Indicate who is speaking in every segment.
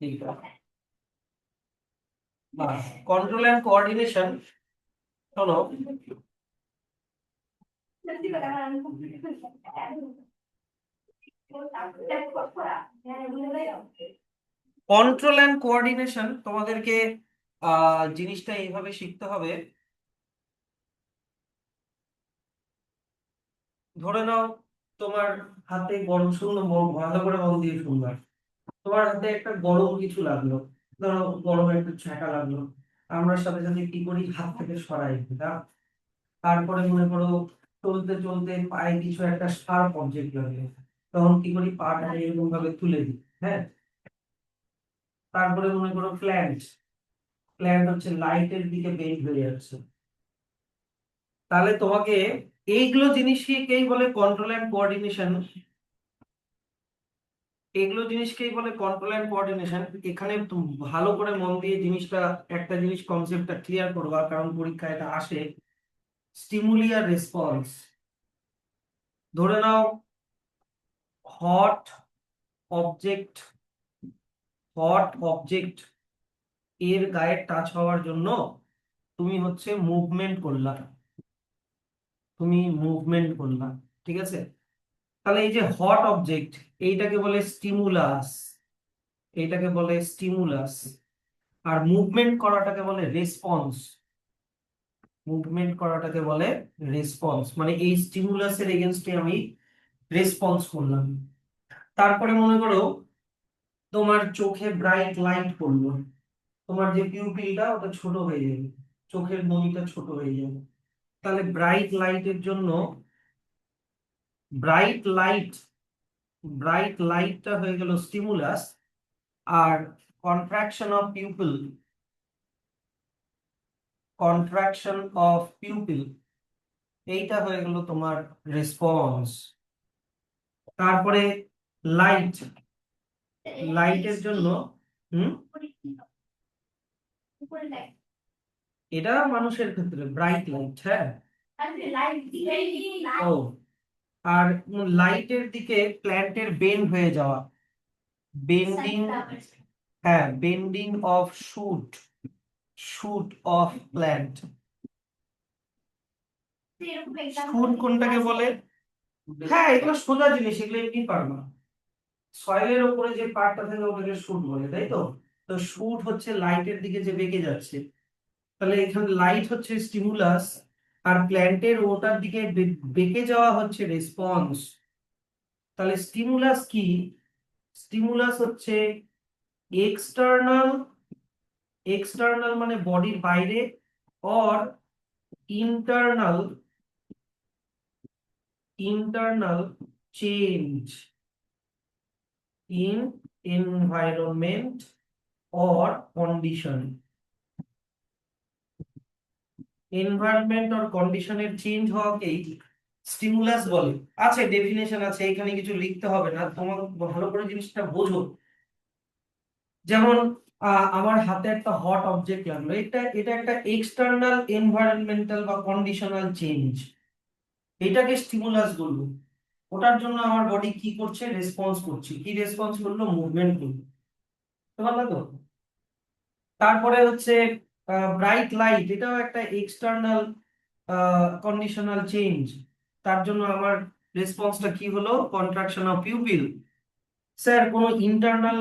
Speaker 1: এইটা বাস control and coordination. শোনো, control and coordination তোমাদেরকে জিনিসটা এইভাবে শিখতে হবে। ধরে নাও তোমার হাতে গরম, শুনলো ভালো করে মন দিয়ে শুনবা। তোমার হাতে একটা গরম কিছু লাগলো, ধরো গরম একটু ছ্যাঁকা লাগলো। আমরা সাথে সাথে কি করি, হাত থেকে সরাই দিই, না? তারপরে মনে করো চলতে চলতে পায়ে কিছু একটা শার্প অবজেক্ট লাগে, তখন কি করি, পাটা এরকম ভাবে তুলে দিই। হ্যাঁ, তারপরে মনে করো প্ল্যান্ট, প্ল্যান্ট হচ্ছে লাইটের দিকে বেন্ড হয়ে যাচ্ছে। তাহলে তোমাকে এইগুলো জিনিসকেই বলে কন্ট্রোল অ্যান্ড কোঅর্ডিনেশন। এগুলো জিনিসকেই বলে কন্ট্রোল অ্যান্ড কোঅর্ডিনেশন। এখানে ভালো করে মন দিয়ে জিনিসটা, একটা জিনিস কনসেপ্টটা ক্লিয়ার করবা, কারণ পরীক্ষায় এটা আসে। স্টিমুলি আর রেসপন্স। ধরে নাও হট অবজেক্ট, হট অবজেক্ট এর গায়ে টাচ হওয়ার জন্য তুমি হচ্ছে মুভমেন্ট করলা, তুমি মুভমেন্ট করলা, ঠিক আছে? তাহলে এই যে হট অবজেক্ট, এইটাকে বলে স্টিমুলাস, এইটাকে বলে স্টিমুলাস। আর মুভমেন্ট করাটাকে বলে রেসপন্স, মুভমেন্ট করাটাকে বলে রেসপন্স। মানে এই স্টিমুলাসের এগেনস্টে আমি রেসপন্স করলাম। তারপরে মনে করো তোমার চোখে ব্রাইট লাইট পড়লো, তোমার যে পিউপিলটা ওটা ছোট হয়ে যাবে, চোখের মনিটা ছোট হয়ে যাবে। তাহলে ব্রাইট লাইটের জন্য, ব্রাইট লাইট, ব্রাইট লাইটটা হয়ে গেল স্টিমুলাস। আর contraction of pupil, contraction of pupil এইটা হয়ে গেল তোমার রেসপন্স। তারপরে লাইট, লাইটের জন্য হুম, এটা মানুষের ক্ষেত্রে ব্রাইট লাইট। হ্যাঁ, ও, আর লাইটের দিকে প্ল্যান্টের বেন্ড হয়ে যাওয়া, বেন্ডিং। হ্যাঁ, bending of shoot, shoot of plant. Shoot কোনটাকে বলে? হ্যাঁ, এগুলো সোজা জিনিস, এগুলো এমনি পারবা। সয়েলের উপরে যে পার্টটা থাকে ওটাকে শুট বলে, তাই তো? তো শুট হচ্ছে লাইটের দিকে যে বেঁকে যাচ্ছে। তাহলে এখানে লাইট হচ্ছে স্টিমুলাস, আর প্ল্যান্টের ওটার দিকে বেঁকে যাওয়া হচ্ছে রেসপন্স। তাহলে স্টিমুলাস কি? স্টিমুলাস হচ্ছে এক্সটার্নাল, এক্সটার্নাল মানে বডির বাইরে, or internal, internal change in environment or condition. Environment or কন্ডিশনের চেঞ্জ হওয়াকেই স্টিমুলাস বলে। আছে, ডেফিনেশন আছে, এখানে কিছু লিখতে হবে না, তোমার ভালো করে জিনিসটা বোঝো। যেমন আমার হাতে একটা হট অবজেক্ট লাগলো, এটা এটা একটা এক্সটার্নাল এনভায়রনমেন্টাল বা কন্ডিশনাল চেঞ্জ, এটাকে স্টিমুলাস বলবো। ওটার জন্য আমার বডি কি করছে, রেসপন্স করছে। কি রেসপন্স করলো? মুভমেন্ট করলো। বুঝতে পারলে তো? তারপরে হচ্ছে ব্রাইট লাইট, এটাও একটা এক্সটার্নাল কন্ডিশনাল চেঞ্জ। তার জন্য আমার রেসপন্সটা কি হলো? Contraction of pupil. স্যার কোনো ইন্টারনাল,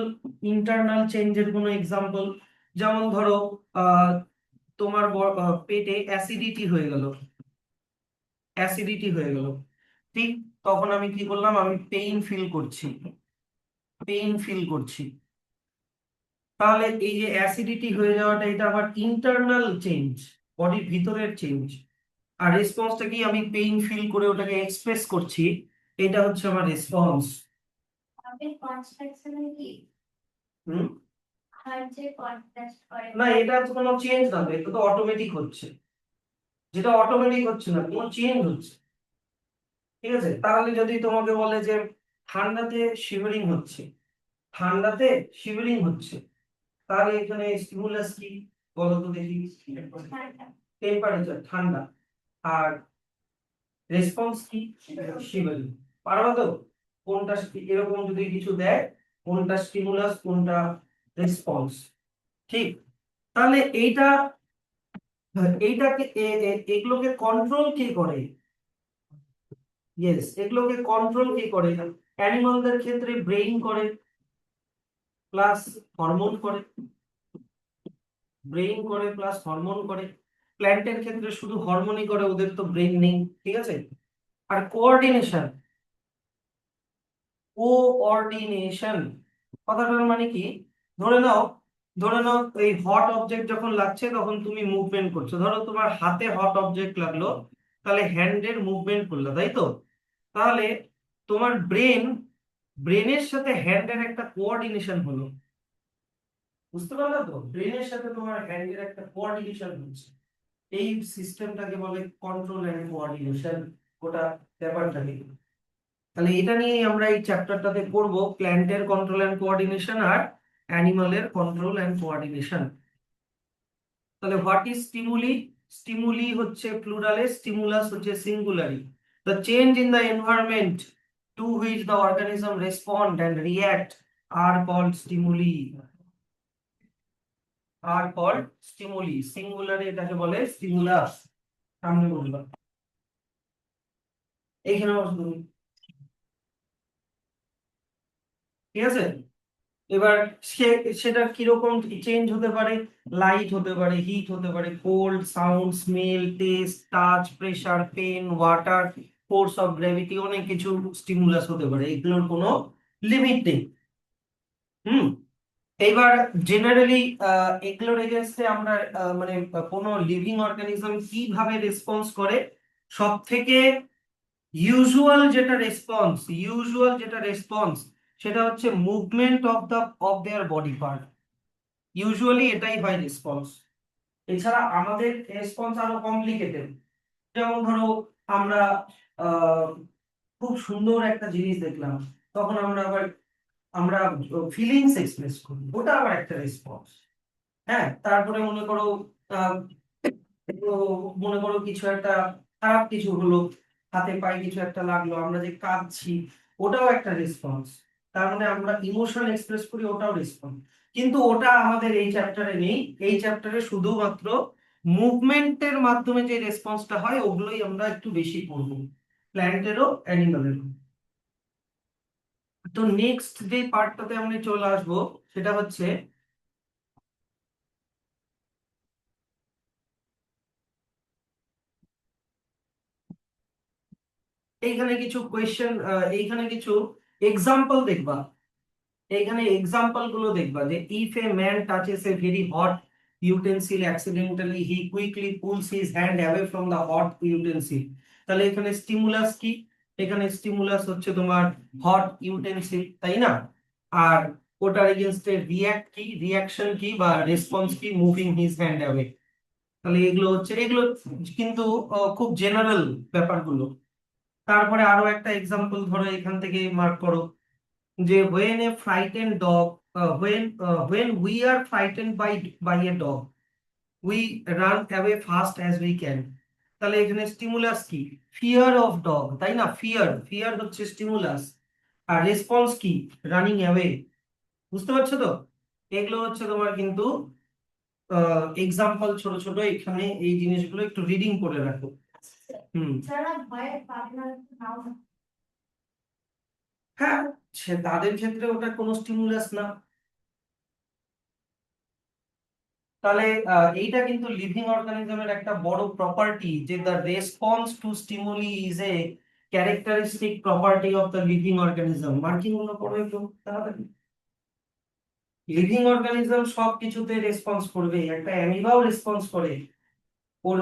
Speaker 1: ইন্টারনাল চেঞ্জের কোনো এক্সাম্পল? যেমন ধরো আহ, তোমার পেটে অ্যাসিডিটি হয়ে গেল, অ্যাসিডিটি হয়ে গেল, ঠিক? তখন আমি কি করলাম? আমি পেইন ফিল করছি, পেইন ফিল করছি। তাহলে এই যে অ্যাসিডিটি হয়ে যাওয়াটা, এটা আবার ইন্টারনাল চেঞ্জ, বডির ভিতরের চেঞ্জ। আর রেসপন্সটা কি? আমি পেইন ফিল করে ওটাকে এক্সপ্রেস করছি, এটা হচ্ছে আমার রেসপন্স। হুম, না এটা তো কোনো চেঞ্জ না, এটা তো অটোমেটিক হচ্ছে। যেটা অটোমেটিক হচ্ছে না, কোনো চেঞ্জ হচ্ছে। ঠিক আছে, তাহলে যদি তোমাকে বলে যে ঠান্ডাতে শিভারিং হচ্ছে, ঠান্ডাতে শিভারিং হচ্ছে, তাহলে এখানে স্টিমুলাস কি বলো তো দেখি? টেম্পারেচার, ঠান্ডা। আর রেসপন্স কি? শিভারিং। পারবা তো? কোনটা এরকম যদি কিছু দেয়, কোনটা স্টিমুলাস কোনটা রেসপন্স। ঠিক, তাহলে এইটাকে এগুলোকে কন্ট্রোল কে করে? ইয়েস, এগুলোকে কন্ট্রোল কে করে? অ্যানিমালদের ক্ষেত্রে ব্রেইন করে, প্লাস হরমোন করে। ব্রেইন করে প্লাস হরমোন করে। প্ল্যান্টের ক্ষেত্রে শুধু হরমোনই করে, ওদের তো ব্রেইন নেই, ঠিক আছে। আর কোঅর্ডিনেশন, কোঅর্ডিনেশন কথাটার মানে কি? ধরে নাও, ধরে নাও এই হট অবজেক্ট যখন লাগছে তখন তুমি মুভমেন্ট করছো, ধরো তোমার হাতে হট অবজেক্ট লাগলো, তাহলে হ্যান্ডের মুভমেন্ট করলো, তাই তো? তাহলে তোমার ব্রেনের সাথে হ্যান্ডের একটা কোঅর্ডিনেশন হলো, বুঝতে পারলে তো? ব্রেনের সাথে তোমার হ্যান্ডের একটা কোঅর্ডিনেশন হচ্ছে, এই সিস্টেমটাকে বলে কন্ট্রোল এন্ড কোঅর্ডিনেশন, ওটা ব্যাপারটাকে। তাহলে এটা নিয়ে আমরা এই চ্যাপ্টারটাতে পড়বো, প্ল্যান্টের কন্ট্রোল এন্ড কোঅর্ডিনেশন আর অ্যানিমালের কন্ট্রোল এন্ড কোঅর্ডিনেশন। তাহলে হোয়াট ইজ স্টিমুলি? স্টিমুলি হচ্ছে প্লুরালে, স্টিমুলাস হচ্ছে সিঙ্গুলারি। The change in the environment to which the organism respond and react আর কল্ড স্টিমুলি, আর কল্ড স্টিমুলি। সিঙ্গুলারে এটাকে বলে স্টিমুলাস। সামনে বললাম, এইখানে বসো তুমি, ঠিক আছে। এবার সেটা কিরকম চেঞ্জ হতে পারে? লাইট হতে পারে, হিট হতে পারে, cold, sound, smell, taste, touch, pressure, pain, water, force of gravity, অনেক কিছু স্টিমুলাস হতে পারে, এগুলোর কোনো লিমিট নেই। হুম। এইবার জেনারেলি এগুলোর এগেনস্টে আমরা মানে কোনো লিভিং অর্গানিজম কিভাবে রেসপন্স করে? সব থেকে ইউজুয়াল যেটা রেসপন্স সেটা হচ্ছে movement of their body part. Usually এটাই হয় রেসপন্স। এছাড়া আমাদের রেসপন্স আরো কমপ্লিকেটেড। যেমন ধরো, আমরা আহ খুব সুন্দর একটা জিনিস দেখলাম, তখন আমরা ফিলিংস এক্সপ্রেস করি, ওটা আবার একটা রেসপন্স। হ্যাঁ, তারপরে আহ তো মনে করো কিছু একটা খারাপ কিছু হলো, হাতে পায়ে কিছু একটা লাগলো, আমরা যে কাঁদছি, ওটাও একটা রেসপন্স। তার মানে আমরা ইমোশন এক্সপ্রেস করি, ওটাও রেসপন্স। কিন্তু ওটা আমাদের এই চ্যাপ্টারে নেই। এই চ্যাপ্টারে শুধুমাত্র মুভমেন্টের মাধ্যমে যে রেসপন্সটা হয় ওগুলোই আমরা একটু বেশি পড়বো, প্ল্যান্টেরও অ্যানিমালেরও। তো নেক্সট যে পার্টটাতে আমরা চলে আসবো সেটা হচ্ছে, এইখানে কিছু কোয়েশ্চেন, এইখানে কিছু এক্সাম্পল দেখবা। এইখানে এক্সাম্পল গুলো দেখবা যে if a man touches a very hot utensil accidentally he quickly pools his hand away from the hot utensil. তাহলে এখানে স্টিমুলাস কি? এখানে স্টিমুলাস হচ্ছে তোমার হট ইউটেন্সিল, তাই না? আর ওটার এগেইনস্টে রিয়াক্ট কি, রিয়াকশন কি বা রেসপন্স কি? Moving his hand away. তাহলে এগুলো কিন্তু খুব জেনারেল ব্যাপারগুলো। তারপরে আরো একটা এক্সাম্পল ধরো, এখান থেকে মার্ক করো যে when a frightened dog when we are frightened by a dog we run away fast as we can। তাহলে এখানে স্টিমুলাস কি? ফিয়ার অফ ডগ, তাই না? ফিয়ার হচ্ছে স্টিমুলাস, আর রেসপন্স কি? Running away. বুঝতে পারছো তো? এগুলো হচ্ছে তোমার কিন্তু এক্সাম্পল, ছোট ছোট। এখানে এই জিনিসগুলো একটু রিডিং করে রাখো। হুম। হ্যাঁ, সে তাদের ক্ষেত্রে ওটা কোনো স্টিমুলাস না। তাহলে এইটা কিন্তু লিভিং অর্গানিজমের একটা বড় প্রপার্টি, যে the response to stimuli is a characteristic property of the living organism. Marking গুলো পড়বে একটু তাহলে। লিভিং অর্গানিজম সব কিছুতে রেসপন্স করবে, একটা অ্যামিবাও রেসপন্স করে। ওর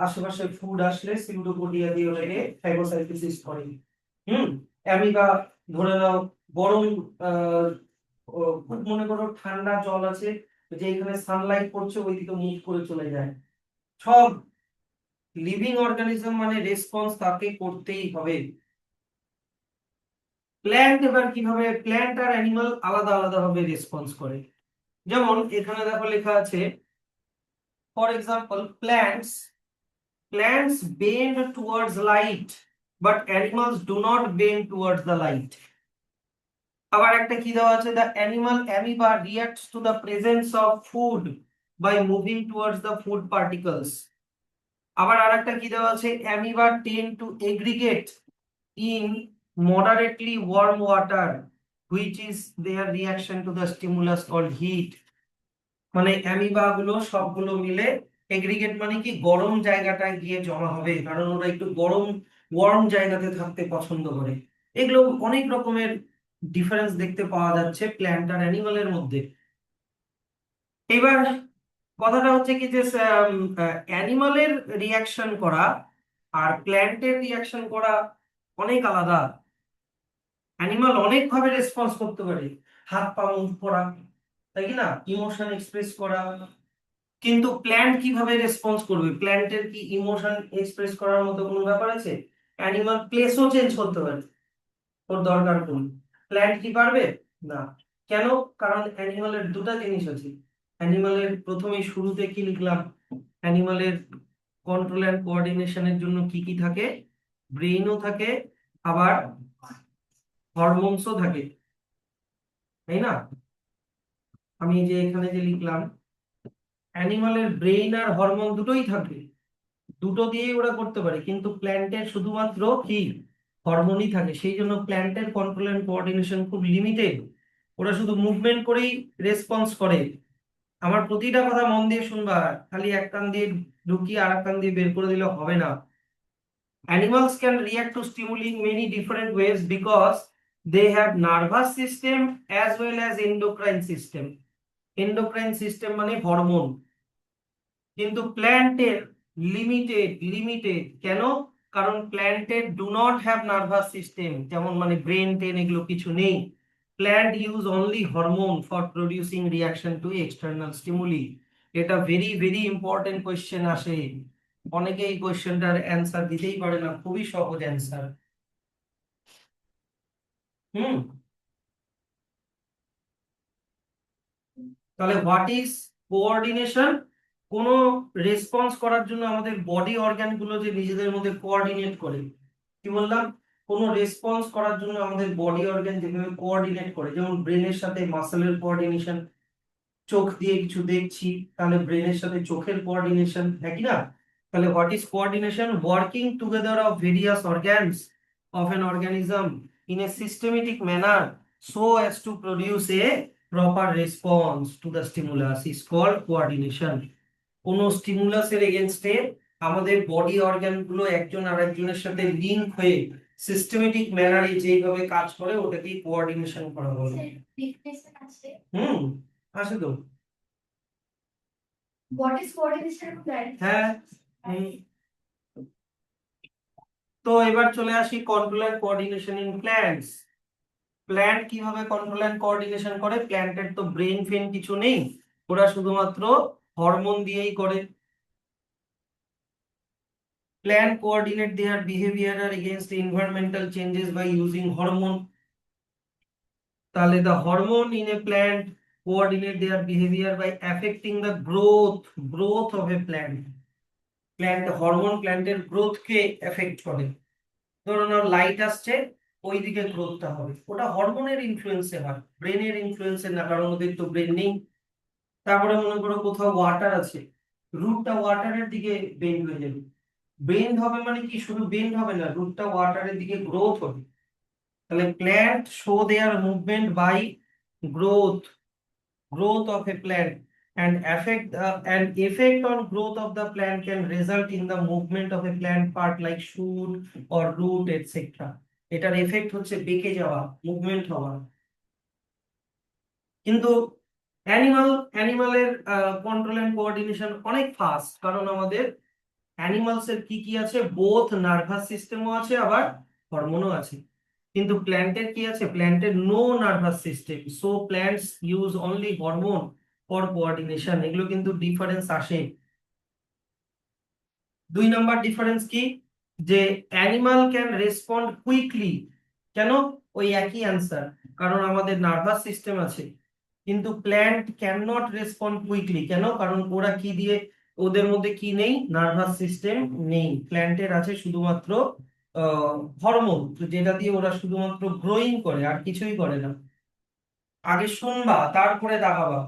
Speaker 1: আশেপাশে ফুড আসলে সিউডোপোডিয়া দিয়ে ওটাকে ফ্যাগোসাইটোসিস করে। হুম। অ্যামিবা, ধরে নাও গরম, আহ খুব মনে করো ঠান্ডা জল আছে, যেখানে সানলাইট পড়ছে ওইদিকে মুভ করে চলে যায়। সব লিভিং অর্গানিজম মানে রেসপন্স তাকে করতেই হবে। প্ল্যান্ট এবার কিভাবে? প্ল্যান্ট আর অ্যানিমাল আলাদা আলাদা ভাবে রেসপন্স করে। যেমন এখানে দেখো লেখা আছে, for example plants bend towards light but animals do not bend towards the light। আবার একটা কি দেওয়া আছে, the animal amoeba reacts to the presence of food by moving towards the food particles. আবার আরেকটা কি দেওয়া আছে, amoeba tend to aggregate in moderately warm water which is their reaction to the stimulus called heat। মানে amoeba গুলো সবগুলো মিলে aggregate মানে কি গরম জায়গাটায় গিয়ে জমা হবে, কারণ ওরা একটু গরম ওয়ার্ম জায়গাতে থাকতে পছন্দ করে। এগুলো অনেক রকমের ডিফারেন্স দেখতে পাওয়া যাচ্ছে প্ল্যান্ট আর অ্যানিমালের মধ্যে। এবার কথাটা হচ্ছে কি যে অ্যানিমালের রিয়াকশন করা আর প্ল্যান্টের রিয়াকশন করা অনেক আলাদা। অ্যানিমাল অনেক ভাবে রেসপন্স করতে পারে, হাত পা মুভ করা, তাই কি না, ইমোশন এক্সপ্রেস করা। কিন্তু প্ল্যান্ট কিভাবে রেসপন্স করবে, প্ল্যান্টের কি ইমোশন এক্সপ্রেস করার মতো কোনো ব্যাপার আছে? অ্যানিমাল প্লেসও চেঞ্জ করতে পারে, ওর দরকার কোন, প্ল্যান্ট কি পারবে না। কেন? কারণ অ্যানিমালের দুটো জিনিস আছে। অ্যানিমালের প্রথমে শুরুতে কি লিখলাম, অ্যানিমালের কন্ট্রোল অ্যান্ড কোঅর্ডিনেশনের জন্য কি কি থাকে, ব্রেইনও থাকে, আবার হরমোনসও থাকে, তাই না। আমি যে এখানে যে লিখলাম, অ্যানিমালের ব্রেইন আর হরমোন দুটোই থাকে, দুটো দিয়েই ওরা করতে পারে, কিন্তু প্ল্যান্টের শুধুমাত্র কি হরমোনই থাকে, সেই জন্য প্ল্যান্টের কন্ট্রোল এন্ড কোঅর্ডিনেশন খুব লিমিটেড। ওরা শুধু মুভমেন্ট করেই রেসপন্স করে। আমার প্রতিটা কথা মন দিয়ে শুনবা, খালি এক কান দিয়ে ঢুকিয়ে আর এক কান দিয়ে বের করে দিলে হবে না। Animals can react to stimuli in many different ways because they have nervous system as well as endocrine system। endocrine system মানে হরমোন, কিন্তু প্ল্যান্টের লিমিটেড কেন? কারণ প্ল্যান্টের do not have nervous system, যেমন মানে ব্রেন টেন এগুলো কিছু নেই। Plant use only hormone for producing reaction to external stimuli. এটা ভেরি ভেরি ইম্পর্টেন্ট কোয়েশ্চেন আসে, অনেকে এই কোয়েশ্চেনটার অ্যান্সার দিতেই পারে না, খুবই সহজ অ্যান্সার। হুম। তাহলে হোয়াট ইজ কোঅর্ডিনেশন? কোনো রেসপন্স করার জন্য আমাদের বডি অর্গান গুলো যে নিজেদের মধ্যে কোঅর্ডিনেট করে, কি বললাম, কোনো রেসপন্স করার জন্য আমাদের বডি অর্গান যেভাবে কোঅর্ডিনেট করে, যেমন ব্রেনের সাথে মাসেলের কোঅর্ডিনেশন, চোখ দিয়ে কিছু দেখছি তাহলে ব্রেনের সাথে চোখের কোঅর্ডিনেশন, একই না। তাহলে what is coordination? Working together of various organs of an organism in a systematic manner so as to produce a proper response to the stimulus is called coordination। কোন স্টিমুলাসের এগেনস্টে আমাদের বডি অর্গান গুলো একজন আরেকজনের সাথে লিংক হয়ে systematic ম্যানারে যেভাবে কাজ করে ওটাকে কোঅর্ডিনেশন করা বলে। হুম, আছে তো।
Speaker 2: What is coordination of plants?
Speaker 1: হ্যাঁ। হুম। তো এবার চলে আসি control and coordination in plants. Plant কিভাবে কন্ট্রোল এন্ড কোঅর্ডিনেশন করে? প্ল্যান্টের তো ব্রেন ফেন কিছু নেই, ওরা শুধুমাত্র হরমোন দিয়েই করে। Plant coordinate there behaviour against environmental changes by using hormone। তাহলে the hormone in a plant coordinate their behavior by affecting the growth of a plant। Plant hormone প্ল্যান্টের গ্রোথ কে এফেক্ট করে। ধরুন লাইট আসছে, ওইদিকে গ্রোথটা হবে, ওটা হরমোনের ইনফ্লুয়েন্সে হয়, ব্রেনের ইনফ্লুয়েন্সে না, কারণ ওদের তো ব্রেন নেই। তারপরে মনে করো কোথাও ওয়াটার আছে, রুটটা ওয়াটারের দিকে বেন্ড হয়ে যাবে, বেন্ড হবে মানে কি, শুধু বেন্ড হবে না, রুটটা ওয়াটারের দিকে গ্রোথ হবে। তাহলে plant show their movement by growth, growth of a plant and affect an effect on growth of the plant can result in the movement of a plant part like shoot or root etc। এটার effect হচ্ছে বেঁকে যাওয়া, movement হওয়া। কিন্তু অ্যানিমালের control and coordination অনেক fast, কারণ আমাদের animals এর কি কি আছে, বোথ নার্ভাস সিস্টেমও আছে আবার হরমোনও আছে। কিন্তু প্ল্যান্টের কি আছে, প্ল্যান্টের no nervous system, so plants use only hormone for coordination. এগুলো কিন্তু ডিফারেন্স আসে। 2 নম্বর ডিফারেন্স কি, যে অ্যানিমাল ক্যান রেসপন্ড কুইকলি। কেন? ওই একই অ্যান্সার, কারণ আমাদের নার্ভাস সিস্টেম আছে। কিন্তু plant can not respond quickly, কেন? কারণ ওরা কি দিয়ে, ওদের মধ্যে কি নেই, নার্ভাস সিস্টেম নেই। প্ল্যান্টের আছে শুধুমাত্র হরমোন, যেটা দিয়ে ওরা শুধুমাত্র গ্রোয়িং করে আর কিছুই করে না। আগে শুনবা তারপরে দাগাবা,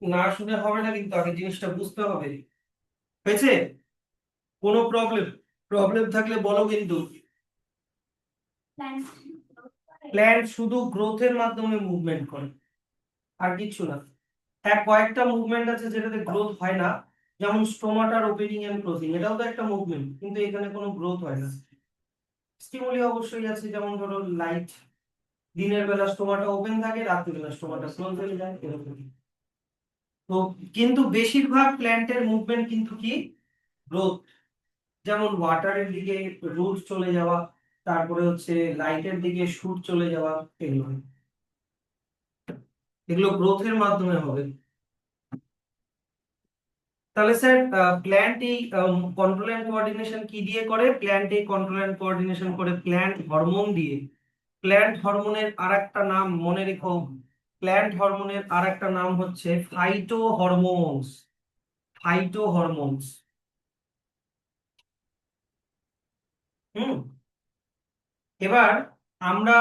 Speaker 1: না শুনে হবে না, কিন্তু আগে জিনিসটা বুঝতে হবে। হয়েছে? কোনো প্রবলেম প্রবলেম থাকলে বলো কিন্তু।
Speaker 2: Plants.
Speaker 1: প্ল্যান্ট শুধু গ্রোথের মাধ্যমে মুভমেন্ট করে, আর কিছু না। হ্যাঁ, কয়েকটা মুভমেন্ট আছে যেটাতে গ্রোথ হয় না, যেমন স্টোমাটার ওপেনিং এন্ড ক্লোজিং, এটাও তো একটা মুভমেন্ট, কিন্তু এখানে কোনো গ্রোথ হয় না। স্টিমুলি অবশ্যই আছে, যেমন ধরো লাইট, দিনের বেলা স্টোমাটা ওপেন থাকে, রাত্রির বেলা স্টোমাটা ক্লোজ হয়ে যায়, এরকম। তো কিন্তু বেশিরভাগ প্ল্যান্টের মুভমেন্ট কিন্তু কি, গ্রোথ। যেমন ওয়াটারের দিকে রুট চলে যাওয়া, তারপরে হচ্ছে লাইটের দিকে শুট চলে যাওয়া, এগুলো এগুলো গ্রোথের মাধ্যমে হবে। তাহলে স্যার, প্ল্যান্ট এই কন্ট্রোল এন্ড কোঅর্ডিনেশন কি দিয়ে করে? প্ল্যান্ট এই কন্ট্রোল এন্ড কোঅর্ডিনেশন করে প্ল্যান্ট হরমোন দিয়ে। প্ল্যান্ট হরমোনের আরেকটা নাম মনে রেখো, প্ল্যান্ট হরমোনের আরেকটা নাম হচ্ছে ফাইটো হরমোনস। Phyto hormones. হুম। এবার আমরা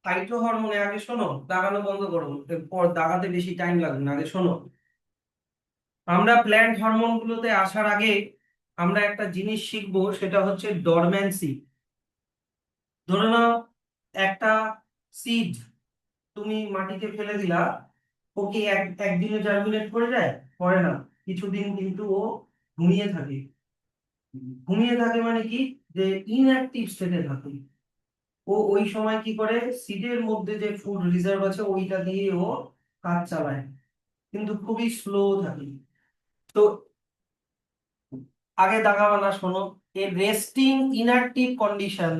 Speaker 1: ফাইটো হরমোনে, আগে শোনো, দাগানো বন্ধ করো, এরপর দাগাতে বেশি টাইম লাগবে না, আগে শোনো। আমরা প্ল্যান্ট হরমোন গুলোতে আসার আগে আমরা একটা জিনিস শিখবো, সেটা হচ্ছে ডরম্যান্সি। ধরে নাও একটা সিড তুমি মাটিতে ফেলে দিলা, ও কি একদিনে জার্মিনেট করে যায়? করে না। কিছুদিন কিন্তু ও ঘুমিয়ে থাকে। ঘুমিয়ে থাকে মানে কি, যে ইনঅ্যাক্টিভ স্টেটে থাকে। ও ওই সময় কি করে, সিডের মধ্যে যে ফুড রিজার্ভ আছে ওইটা দিয়ে ও কাজ চালায়, কিন্তু খুবই স্লো থাকে। তো আগে দাগাবানা শোনো, a resting inactive condition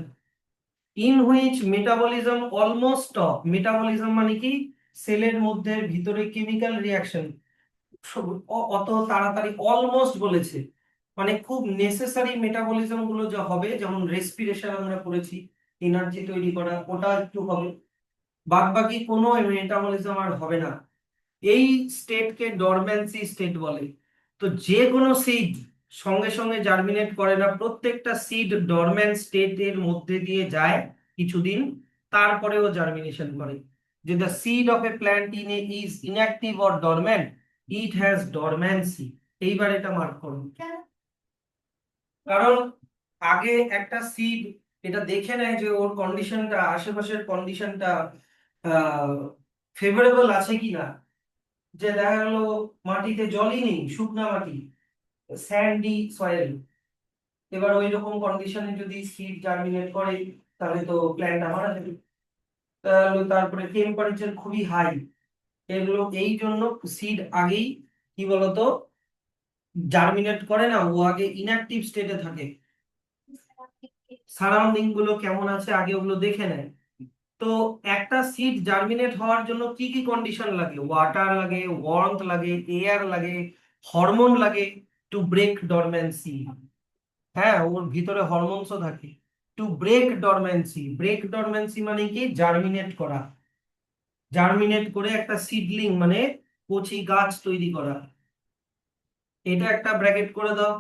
Speaker 1: in which metabolism almost stop. Metabolism মানে কি, সেলের মধ্যে ভিতরে কেমিক্যাল রিয়াকশন অত তাড়াতাড়ি, অলমোস্ট বলেছে, মানে খুব নেসেসারি মেটাবলিজম গুলো যা হবে, যেমন রেসপিরেশন আমরা করেছি, এনার্জি তৈরি করা, ওটা একটু হবে, বাদ বাকি কোনো মেটাবলিজম আর হবে না। এই স্টেটকে ডরম্যান্সি স্টেট বলে। তো যে কোনো সিড সঙ্গে সঙ্গে জার্মিনেট করে না, প্রত্যেকটা সিড ডরম্যান্ট স্টেটের মধ্যে দিয়ে যায় কিছুদিন, তারপরেও জার্মিনেশন করে। যে the seed of a plant in a is inactive or dormant, it has dormancy. এইবার এটা মার্ক করুন, কারণ আগে একটা সিড এটা দেখে নেয় যে ওর কন্ডিশনটা, আশেপাশের কন্ডিশনটা ফেভারেবল আছে কিনা। যে দেখা গেল মাটিতে জলই নেই, শুকনা মাটি, স্যান্ডি সয়েল, এবার ওই রকম কন্ডিশনে যদি সিড জার্মিনেট করে, তাহলে তো প্ল্যান্টটা মারা যাবে। তারপরে টেম্পারেচার খুবই হাই, এগুলো এই জন্য সিড আগেই কি বলতো জার্মিনেট করে না, ও আগে ইনঅ্যাক্টিভ স্টেটে থাকে। সারাউন্ডিং গুলো কেমন আছে আগে ওগুলো দেখে নেয়। তো একটা সিড জার্মিনেট হওয়ার জন্য কি কি কন্ডিশন লাগে? ওয়াটার লাগে, ওয়ার্মথ লাগে, এয়ার লাগে, হরমোন লাগে, টু ব্রেক ডরম্যান্সি। হ্যাঁ, ওর ভিতরে হরমোনসও থাকে। টু ব্রেক ডরম্যান্সি, ব্রেক ডরম্যান্সি মানে কি, জার্মিনেট করা। জার্মিনেট করে একটা সিডলিং মানে কচি গাছ তৈরি করা। এটা একটা ব্র্যাকেট করে দাও।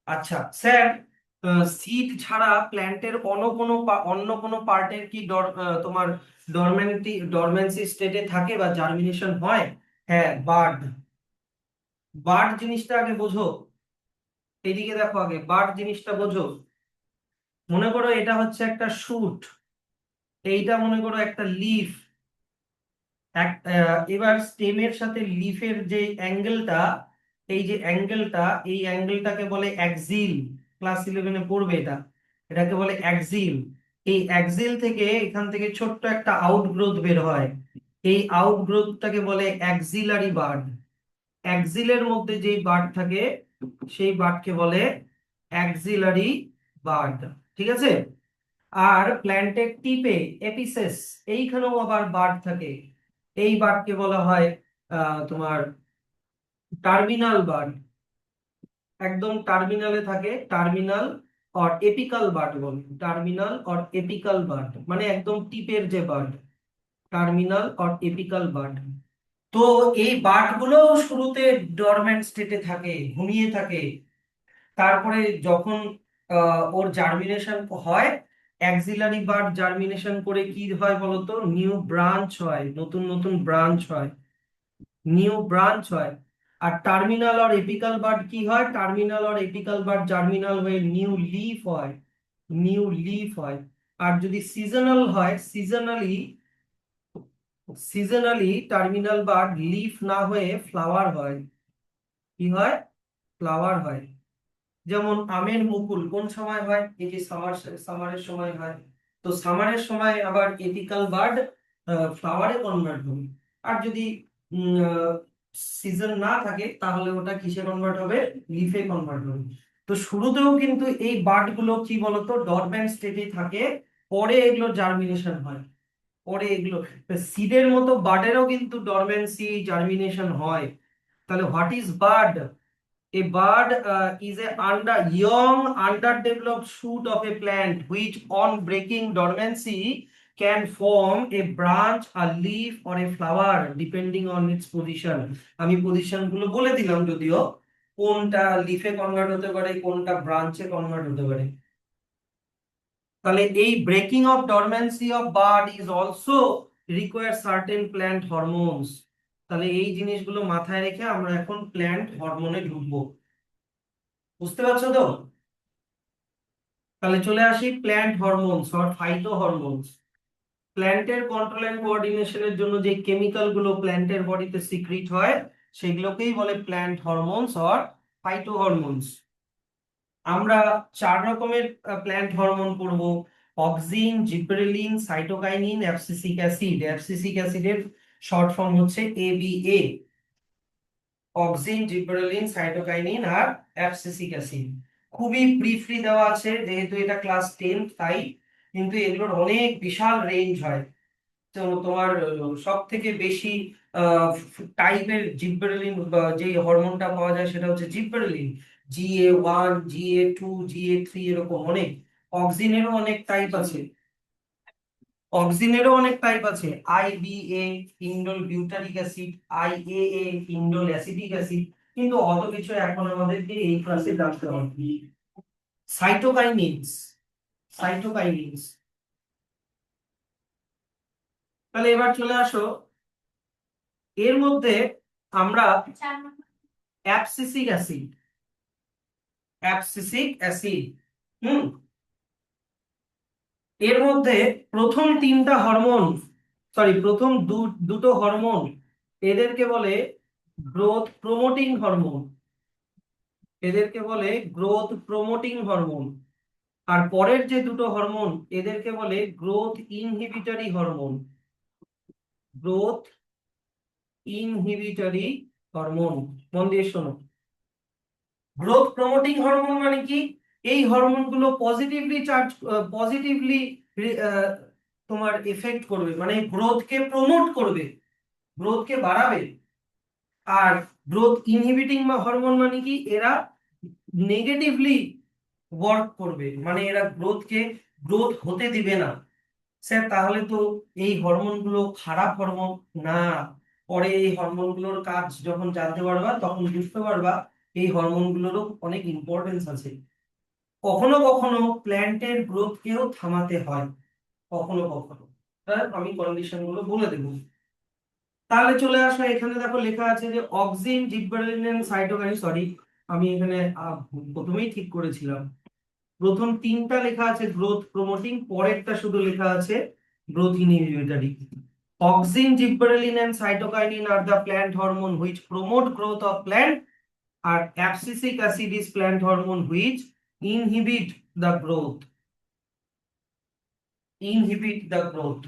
Speaker 1: আচ্ছা স্যার, সিড ছাড়া প্ল্যান্টের অন্য কোনো পার্টের কি তোমার ডরমেন্সি স্টেটে থাকে বা জার্মিনেশন হয়? হ্যাঁ, বার্ড। বার্ড জিনিসটা আগে বোঝো, এদিকে দেখো, আগে বার্ড জিনিসটা বোঝো। মনে করো এটা হচ্ছে একটা শুট, এইটা মনে করো একটা লিফ। এবার স্টেমের সাথে লিফের যে অ্যাঙ্গেলটা, এই অ্যাঙ্গেলটাকে বলে অ্যাক্সিল। ক্লাস 11-এ পড়বে এটা, এটাকে বলে অ্যাক্সিল। এই অ্যাক্সিল থেকে, এখান থেকে ছোট্ট একটা আউটগ্রোথ বের হয়, এই আউটগ্রোথটাকে বলে অ্যাক্সিলারি বার্ড। অ্যাক্সিলের মধ্যে যেই বার্ড থাকে সেই বার্ডকে বলে অ্যাক্সিলারি বার্ড। ঠিক আছে? আর প্ল্যান্টের টিপে, এপিসেস, এইখানেও আবার বার্ড থাকে, এই বার্ডকে বলা হয় তোমার টার্মিনাল বার্ড। একদম টার্মিনালে থাকে, টার্মিনাল অর এপিকাল বার্ড বলে। টার্মিনাল অর এপিকাল বার্ড মানে একদম টিপের যে bird, terminal or apical bird. তো এই বার্ড গুলো শুরুতে ডরম্যান্ট স্টেটে থাকে, ঘুমিয়ে থাকে। তারপরে যখন ওর জার্মিনেশন হয়, অ্যাক্সিলারি বার্ড জার্মিনেশন করে কি হয় বলতো, নিউ ব্রাঞ্চ হয়, নতুন নতুন ব্রাঞ্চ হয়, নিউ ব্রাঞ্চ হয়। আর টার্মিনাল অর এপিকাল বার্ড কি হয়, terminal or apical bird germinal হয়ে নিউ লিফ হয়, নিউ লিফ হয়। আর যদি সিজনাল হয়, সিজনালি টার্মিনাল বার্ড লিফ না হয়ে ফ্লাওয়ার হয়, কি হয়, ফ্লাওয়ার হয়। যেমন আমের মুকুল কোন সময় হয়, এই যে সামারের সময় হয়। তো সামারের সময় আবার এপিকাল বার্ড ফ্লাওয়ারে কনভার্ট হবে। আর যদি সিজন না থাকে তাহলে ওটা কিসে কনভার্ট হবে, লিফে কনভার্ট হবে। তো শুরুতেও কিন্তু এই বার্ড গুলো কি বলতো, ডরম্যান্ট স্টেটে থাকে, পরে এগুলো জার্মিনেশন হয়, পরে এগুলো সিডের মতো বার্ডেরও কিন্তু ডরমেন্সি জার্মিনেশন হয়। তাহলে what is bird? A bud is a young underdeveloped shoot of a plant which on breaking dormancy can form a branch, a leaf or a flower depending on its position. আমি position গুলো বলে দিলাম, যদিও কোনটা লিফে convert হতে পারে, কোনটা ব্রাঞ্চে কনভার্ট হতে পারে। তাহলে এই breaking of dormancy of bird is also require certain plant hormones. তাহলে এই জিনিসগুলো মাথায় রেখে আমরা এখন প্ল্যান্ট হরমোনে ঢুকবো, বুঝতে পারছো তো? তাহলে চলে আসি plant hormones or phyto hormones. প্ল্যান্টের কন্ট্রোল এন্ড কোঅর্ডিনেশনের জন্য যে কেমিক্যাল গুলো প্ল্যান্টের বডিতে সিক্রিট হয় সেগুলোকেই বলে plant hormones or phyto hormones. আমরা 4 রকমের প্ল্যান্ট হরমোন পড়ব: auxin, gibberellin, cytokinin, abscisic acid. Abscisic অ্যাসিডের শর্ট ফর্ম হচ্ছে ABA। অক্সিন, জিবরেলিন, সাইটোকাইনিন আর অ্যাবসিসিক অ্যাসিড। খুবই ব্রিফলি দেওয়া আছে, যেহেতু এটা ক্লাস 10 তাই, কিন্তু এগুলোর অনেক বিশাল রেঞ্জ হয়। তো তোমার সব থেকে বেশি টাইপের জিবরেলিন যে হরমোনটা পাওয়া যায় সেটা হচ্ছে জিবরেলিন, GA1, GA2, GA3 এরকম অনেক। অক্সিনেরও অনেক টাইপ আছে, অক্সিনেরও অনেক টাইপ আছে, IBA indole butyric acid, IAA indole acetic acid. কিন্তু অত কিছু এখন আমাদেরকে এই ক্লাসে জানতে হবে। সাইটোকাইনিনস, সাইটোকাইনিনস। তাহলে এবার চলে আসো, এর মধ্যে আমরা অ্যাবসিসিক অ্যাসিড, অ্যাবসিসিক অ্যাসিড, হুম, এর মধ্যে প্রথম তিনটা হরমোন, সরি প্রথম দুটো হরমোন, এদেরকে বলে গ্রোথ প্রমোটিং হরমোন, এদেরকে বলে গ্রোথ প্রমোটিং হরমোন। আর পরের যে দুটো হরমোন এদেরকে বলে growth inhibitory hormone, growth inhibitory hormone. মন দিয়ে শোনো, গ্রোথ প্রমোটিং হরমোন মানে কি, এই হরমোনগুলো পজিটিভলি চার্জ, পজিটিভলি তোমার এফেক্ট করবে, মানে গ্রোথকে প্রমোট করবে, গ্রোথকে বাড়াবে। আর গ্রোথ ইনহিবিটিং হরমোন মানে কি, এরা নেগেটিভলি ওয়ার্ক করবে, মানে এরা গ্রোথকে গ্রোথ হতে দিবে না। স্যার তাহলে তো এই হরমোনগুলো খারাপ হরমোন না? পরে এই হরমোনগুলোর কাজ যখন জানতে পারবা তখন বুঝতে পারবা এই হরমোনগুলোরও অনেক ইম্পর্টেন্স আছে। কখনো কখনো প্ল্যান্টের গ্রোথকেও থামাতে হয়, কখনো কখনো। আমি কন্ডিশন গুলো বলে দেবো। তাহলে চলে আসো, এখানে দেখো লেখা আছে যে অক্সিন, জিবরেলিন, সাইটোকাইন, সরি আমি এখানে প্রথমেই ঠিক করেছিলাম, প্রথম তিনটা লেখা আছে গ্রোথ প্রমোটিং, পরেরটা শুধু লেখা আছে growth inhibitory. Auxin, gibberellin and cytokinin are the plant hormone which promote growth of plant, আর abscisic acid is plant hormone which inhibit the growth, inhibit the growth.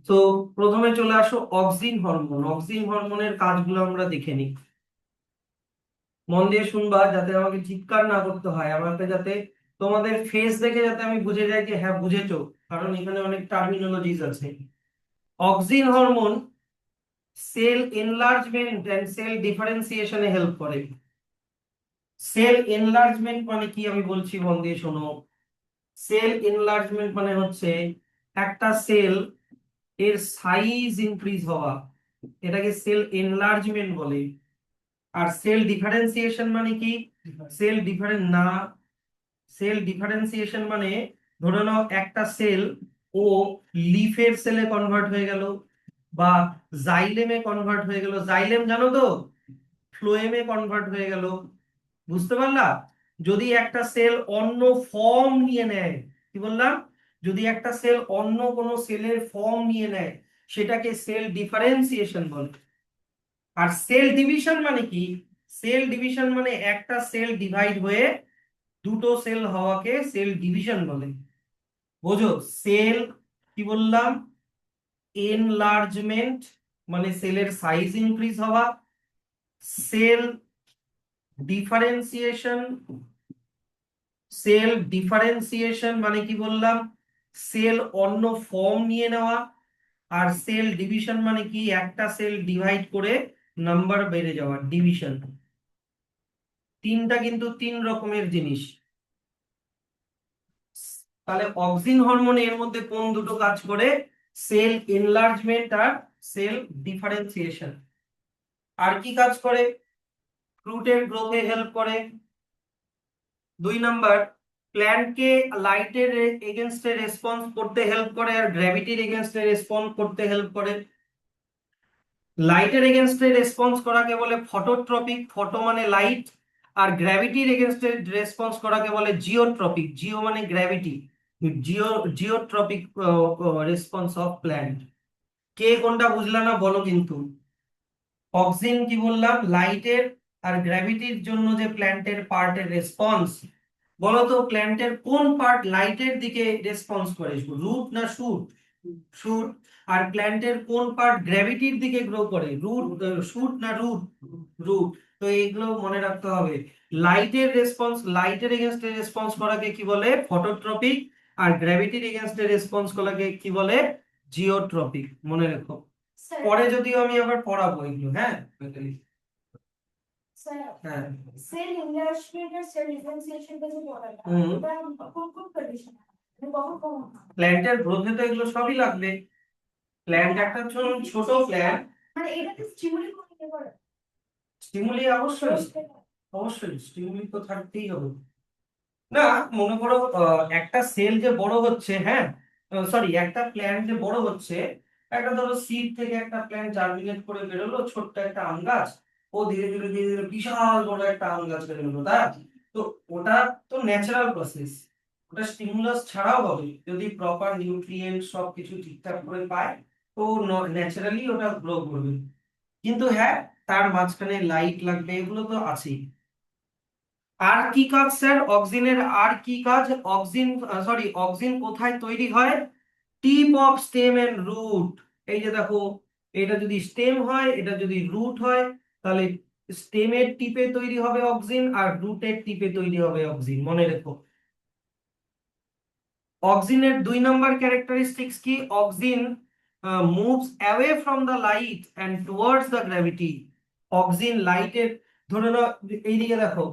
Speaker 1: তো প্রথমে চলে আসো অক্সিন হরমোন। অক্সিন হরমোনের কাজগুলো আমরা দেখে নিই, মন দিয়ে শুনবা যাতে আমাকে চিৎকার না করতে হয়, আমাকে যাতে তোমাদের ফেস দেখে যাতে আমি বুঝে যাই যে হ্যাঁ বুঝেছো, কারণ এখানে অনেক টার্মিনোলজিস আছে। Auxin hormone cell enlargement and cell ডিফারেন্সিয়েশনে হেল্প করে। সেল এনলার্জমেন্ট মানে কি আমি বলছি, মন দিয়ে শোনো। সেল এনলার্জমেন্ট মানে হচ্ছে একটা সেল এর সাইজ ইনক্রিজ হওয়া, এটাকে সেল এনলার্জমেন্ট বলে। আর সেল ডিফারেন্সিয়েশন মানে কি, সেল ডিফারেন্ট না, সেল ডিফারেন্সিয়েশন মানে ধরে নাও একটা সেল ও লিফের সেলে কনভার্ট হয়ে গেল, বা জাইলেমে কনভার্ট হয়ে গেল। জাইলেম জানো তো, ফ্লোয়েমে কনভার্ট হয়ে গেল। বুঝতে পারলা? যদি একটা সেল অন্য ফর্ম নিয়ে নেয়, কি বললাম, যদি একটা সেল অন্য কোনো সেলের ফর্ম নিয়ে নেয় সেটাকে সেল ডিফারেন্সিয়েশন বলে। আর সেল ডিভিশন মানে কি? সেল ডিভিশন মানে একটা সেল ডিভাইড হয়ে দুটো সেল হওয়াকে সেল ডিভিশন বলে। বোঝো? সেল কি বললাম, এনলার্জমেন্ট মানে সেলের সাইজ ইনক্রিজ হওয়া। সেল ডিফারেন্সিয়েশন, সেল ডিফারেন্সিয়েশন মানে কি বললাম, সেল অন্য ফর্ম নিয়ে নেওয়া। আর সেল ডিভিশন মানে কি, একটা সেল ডিভাইড করে নাম্বার বেড়ে যাওয়া, ডিভিশন। তিনটা কিন্তু তিন রকমের জিনিস। তাহলে অক্সিন হরমোন এর মধ্যে কোন দুটো কাজ করে? সেল এনলার্জমেন্ট আর সেল ডিফারেন্সিয়েশন। আর কি কাজ করে? ফ্রুটের গ্রোথে হেল্প করে। 2 নাম্বার, প্ল্যান্টকে লাইটের এগেনস্টে রেসপন্স করতে হেল্প করে আর গ্র্যাভিটির এগেনস্টে রেসপন্স করতে হেল্প করে। লাইটের এগেনস্টে রেসপন্স করাকে বলে ফটোট্রপিক, ফটো মানে লাইট। আর গ্র্যাভিটির এগেনস্টে রেসপন্স করাকে বলে জিওট্রপিক, জিও মানে gravity, geotropic response of plant. কে কোনটা বুঝলা না বলো কিন্তু। অক্সিন কি বললাম, লাইটের আর গ্র্যাভিটির জন্য যে প্ল্যান্টের পার্টের রেসপন্স। বলতো প্ল্যান্টের কোন পার্ট লাইটের দিকে রেসপন্স করে, রুট না শুট? শুট। আর প্ল্যান্টের কোন পার্ট গ্র্যাভিটির দিকে গ্রো করে, রুট শুট না রুট? রুট। তো এইগুলো মনে রাখতে হবে। লাইটের রেসপন্স, লাইটের এগেনস্টে রেসপন্স করাকে কি বলে, ফটোট্রপিক। আর গ্র্যাভিটির এগেনস্টে রেসপন্স করাকে কি বলে, জিওট্রপিক। মনে রেখো,
Speaker 2: Sir,
Speaker 1: পরে যদিও আমি আবার পড়াবো এগুলো। হ্যাঁ
Speaker 2: sir,
Speaker 1: হ্যাঁ।
Speaker 2: cell enlargement আর cell differentiation টা যে বলাটা,
Speaker 1: হুম।
Speaker 2: এটা কোন কন্ডিশন? মানে কখন হয়?
Speaker 1: প্ল্যান্টের গ্রোথে তো এগুলো সবই লাগবে। প্ল্যান্ট একটা ছোট প্ল্যান্ট।
Speaker 2: মানে এটাতে স্টিমুলি করতে পারে।
Speaker 1: স্টিমুলি অবশ্যই, অবশ্যই স্টিমুলি তো থাকতেই হবে। না, মনে করো একটা সেল যে বড় হচ্ছে, হ্যাঁ সরি, একটা প্ল্যান্ট যে বড় হচ্ছে, একটা ধরো সিড থেকে একটা প্ল্যান্ট জার্মিনেট করে বেরোলো, ছোট্ট একটা আম গাছ। ও ধীরে ধীরে ধীরে ধীরে বিশাল বড় একটা আম গাছ বেরোলো, তাই তো ওটা তো ন্যাচারাল প্রসেস। ওটা স্টিমুলাস ছাড়াও হবে, যদি প্রপার নিউট্রিয়েন্ট সবকিছু ঠিকঠাক করে পায় তো ন্যাচারালি ওটা গ্রো করবে। কিন্তু হ্যাঁ, তার মাঝখানে লাইট লাগবে, এগুলো তো আছেই। আর কি কাজ স্যার অক্সিনের, আর কি কাজ? অক্সিন, সরি, অক্সিন কোথায় তৈরি হয়? Tip of stem and root. এই যে দেখো, এটা যদি স্টেম হয়, এটা যদি রুট হয়, তাহলে স্টেমের টিপে তৈরি হবে অক্সিন আর রুটের টিপে তৈরি হবে অক্সিন। মনে রেখো। অক্সিনের 2 নাম্বার ক্যারেক্টারিস্টিক্স কি? Auxin moves away from the light and towards the gravity. Auxin লাইটের, ধরে নাও এইদিকে দেখো,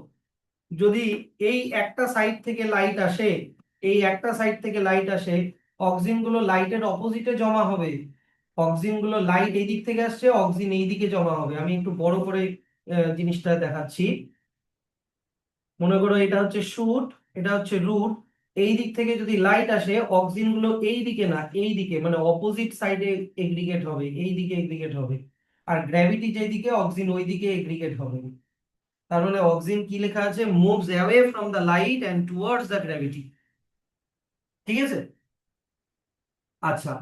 Speaker 1: যদি এই একটা সাইড থেকে লাইট আসে, এই একটা সাইড থেকে লাইট আসে, অক্সিন গুলো লাইটের অপোজিটে জমা হবে। অক্সিন গুলো, লাইট এই দিক থেকে আসছে, অক্সিন এই দিকে জমা হবে। আমি একটু বড় করে জিনিসটা দেখাচ্ছি। মনে করো এটা হচ্ছে শুট, এটা হচ্ছে রুট। এই দিক থেকে যদি লাইট আসে, অক্সিন গুলো এই দিকে না, এই দিকে মানে অপোজিট সাইডে এগ্রিগেট হবে, এই দিকে এগ্রিগেট হবে। আর গ্র্যাভিটি যেদিকে, অক্সিন ওই দিকে এগ্রিগেট হবে। তার মানে অক্সিন কি লেখা আছে, moves away from the light and towards the gravity. ঠিক আছে? আচ্ছা,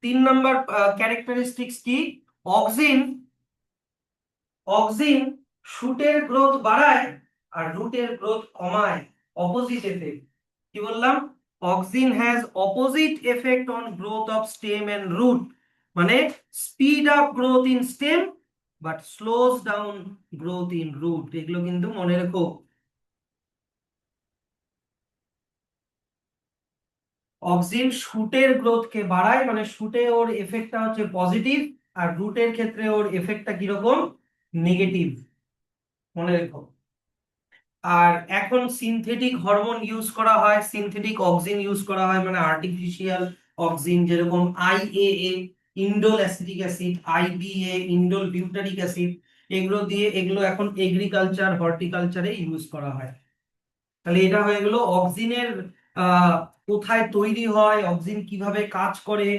Speaker 1: 3 নাম্বার ক্যারেক্টারিস্টিক্স কি? অক্সিন, অক্সিন শুটের গ্রোথ বাড়ায় আর রুটের গ্রোথ কমায়, অপোজিট এফেক্ট। কি বললাম? Auxin has opposite effect on growth of stem and root. মানে speed up growth in stem but slows down growth in root. এগুলো কিন্তু মনে রেখো। অক্সিন শুটের গ্রোথকে বাড়ায়, মানে শুটে ওর এফেক্টটা হচ্ছে পজিটিভ, আর রুটের ক্ষেত্রে ওর এফেক্টটা কিরকম, নেগেটিভ। মনে রেখো। আর এখন সিনথেটিক হরমোন ইউজ করা হয়, সিনথেটিক অক্সিন ইউজ করা হয়, মানে আর্টিফিশিয়াল অক্সিন, যেরকম IAA, indole acetic acid, IBA, indole butyric acid. এগুলো দিয়ে, এগুলো এখন এগ্রিকালচার, হর্টিকালচারে ইউজ করা হয়। তাহলে এটা হয়ে গেল অক্সিনের আহ কোথায় তৈরি হয়, অক্সিন কিভাবে কাজ করে,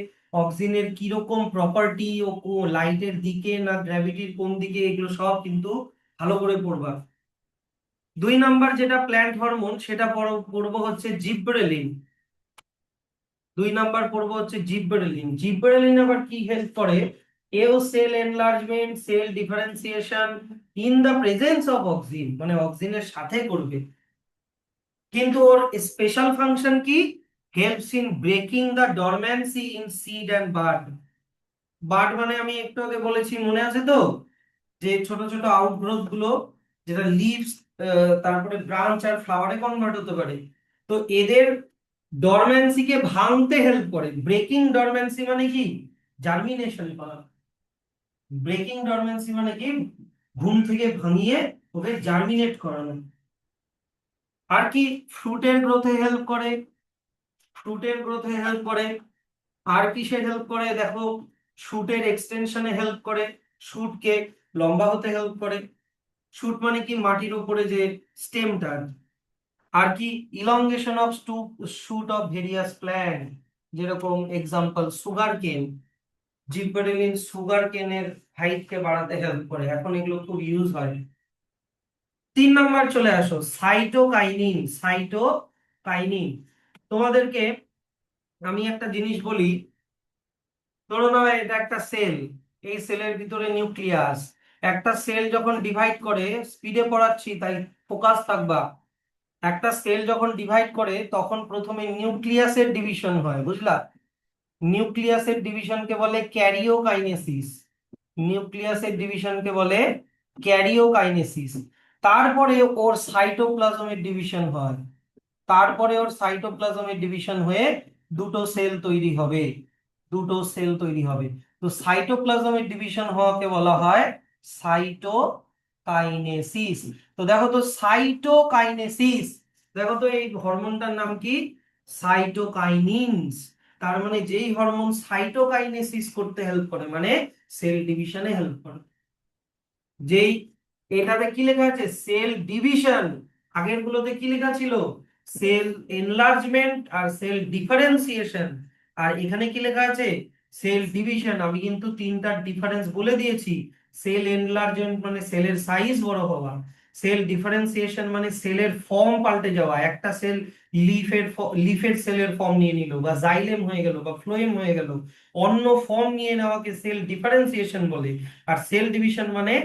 Speaker 1: অক্সিনের কিরকম প্রপার্টি, ও লাইটের দিকে না গ্র্যাভিটির কোন দিকে, এগুলো সব কিন্তু ভালো করে পড়বা। 2 নাম্বার যেটা প্ল্যান্ট হরমোন সেটা পড়বো হচ্ছে জিব্রেলিন। 2 নাম্বার পড়বো হচ্ছে জিব্রেলিন। জিব্রেলিন আবার কি হেল্প করে? এও cell enlargement, cell differentiation in the presence of auxin, মানে অক্সিনের সাথে করবে। কিন্তু ওর স্পেশাল ফাংশন কি? Helps in breaking the dormancy in seed and bud. Bud মানে আমি একটু আগে বলেছি, মনে আছে তো, যে ছোট ছোট আউটগ্রোথ গুলো যেটা লিভস তারপরে ব্রাঞ্চ আর ফ্লাওয়ারে কনভার্ট হতে পারে, তো এদের ডরম্যান্সিকে ভাঙতে হেল্প করে। ব্রেকিং ডরম্যান্সি মানে কি? জার্মিনেশন করা। ব্রেকিং ডরম্যান্সি মানে কি? ঘুম থেকে ভাঙিয়ে ওকে জার্মিনেট করানো। আর কি? ফ্রুটের গ্রোথে হেল্প করে। ফ্রুটের গ্রোথে হেল্প করে। আর কিসে হেল্প করে দেখো? শুটের এক্সটেনশনে হেল্প করে, শুটকে লম্বা হতে হেল্প করে। শুট মানে কি? মাটির উপরে যে স্টেমটা। আর কি? Elongation of shoot of various plant, যেরকম এক্সাম্পল সুগার কেন। জিব্রেলিন সুগার কেনের হাইটকে বাড়াতে হেল্প করে, এখন এগুলো খুব ইউজ হয়। 3 নাম্বার চলে আসো, সাইটোকাইনিন। সাইটোকাইনিন, তোমাদেরকে আমি একটা জিনিস বলি। ধরো না এটা একটা সেল, এই সেলের ভিতরে নিউক্লিয়াস। একটা সেল যখন ডিভাইড করে, স্পিডে পড়াচ্ছি তাই ফোকাস থাকবা। একটা সেল যখন ডিভাইড করে তখন প্রথমে নিউক্লিয়াসের ডিভিশন হয়, বুঝলা? নিউক্লিয়াসের ডিভিশনকে বলে ক্যারিওকাইনেসিস। নিউক্লিয়াসের ডিভিশনকে বলে ক্যারিওকাইনেসিস। তারপরে ওর সাইটোপ্লাজমের ডিভিশন হয়। তারপরে ওর সাইটোপ্লাজমের ডিভিশন হয়ে দুটো সেল তৈরি হবে। দুটো সেল তৈরি হবে। তো সাইটোপ্লাজমের ডিভিশন হওয়াকে বলা হয় সাইটোকাইনেসিস। তো দেখো তো সাইটোকাইনেসিস, দেখো তো এই হরমোনটার নাম কি? সাইটোকাইনিনস। তার মানে যেই হরমোন সাইটোকাইনেসিস করতে হেল্প করে, মানে সেল ডিভিশনে হেল্প করে। যেই এটাতে কি লেখা আছে? Cell division. আগের গুলোতে কি লেখা ছিল? সেল এনলার্জমেন্ট আর সেল ডিফারেন্সিয়েশন। আর এখানে কি লেখা আছে? Cell division. আমি কিন্তু তিনটার ডিফারেন্স বলে দিয়েছি। সেল এনলার্জমেন্ট মানে সেলের সাইজ বড় হওয়া। সেল ডিফারেন্সিয়েশন মানে সেলের ফর্ম পাল্টে যাওয়া। একটা সেল লিফের সেলের ফর্ম নিয়ে নিল, বা জাইলেম হয়ে গেল, বা ফ্লোয়েম হয়ে গেল, অন্য ফর্ম নিয়ে নেওয়াকে সেল ডিফারেন্সিয়েশন বলে। আর সেল ডিভিশন মানে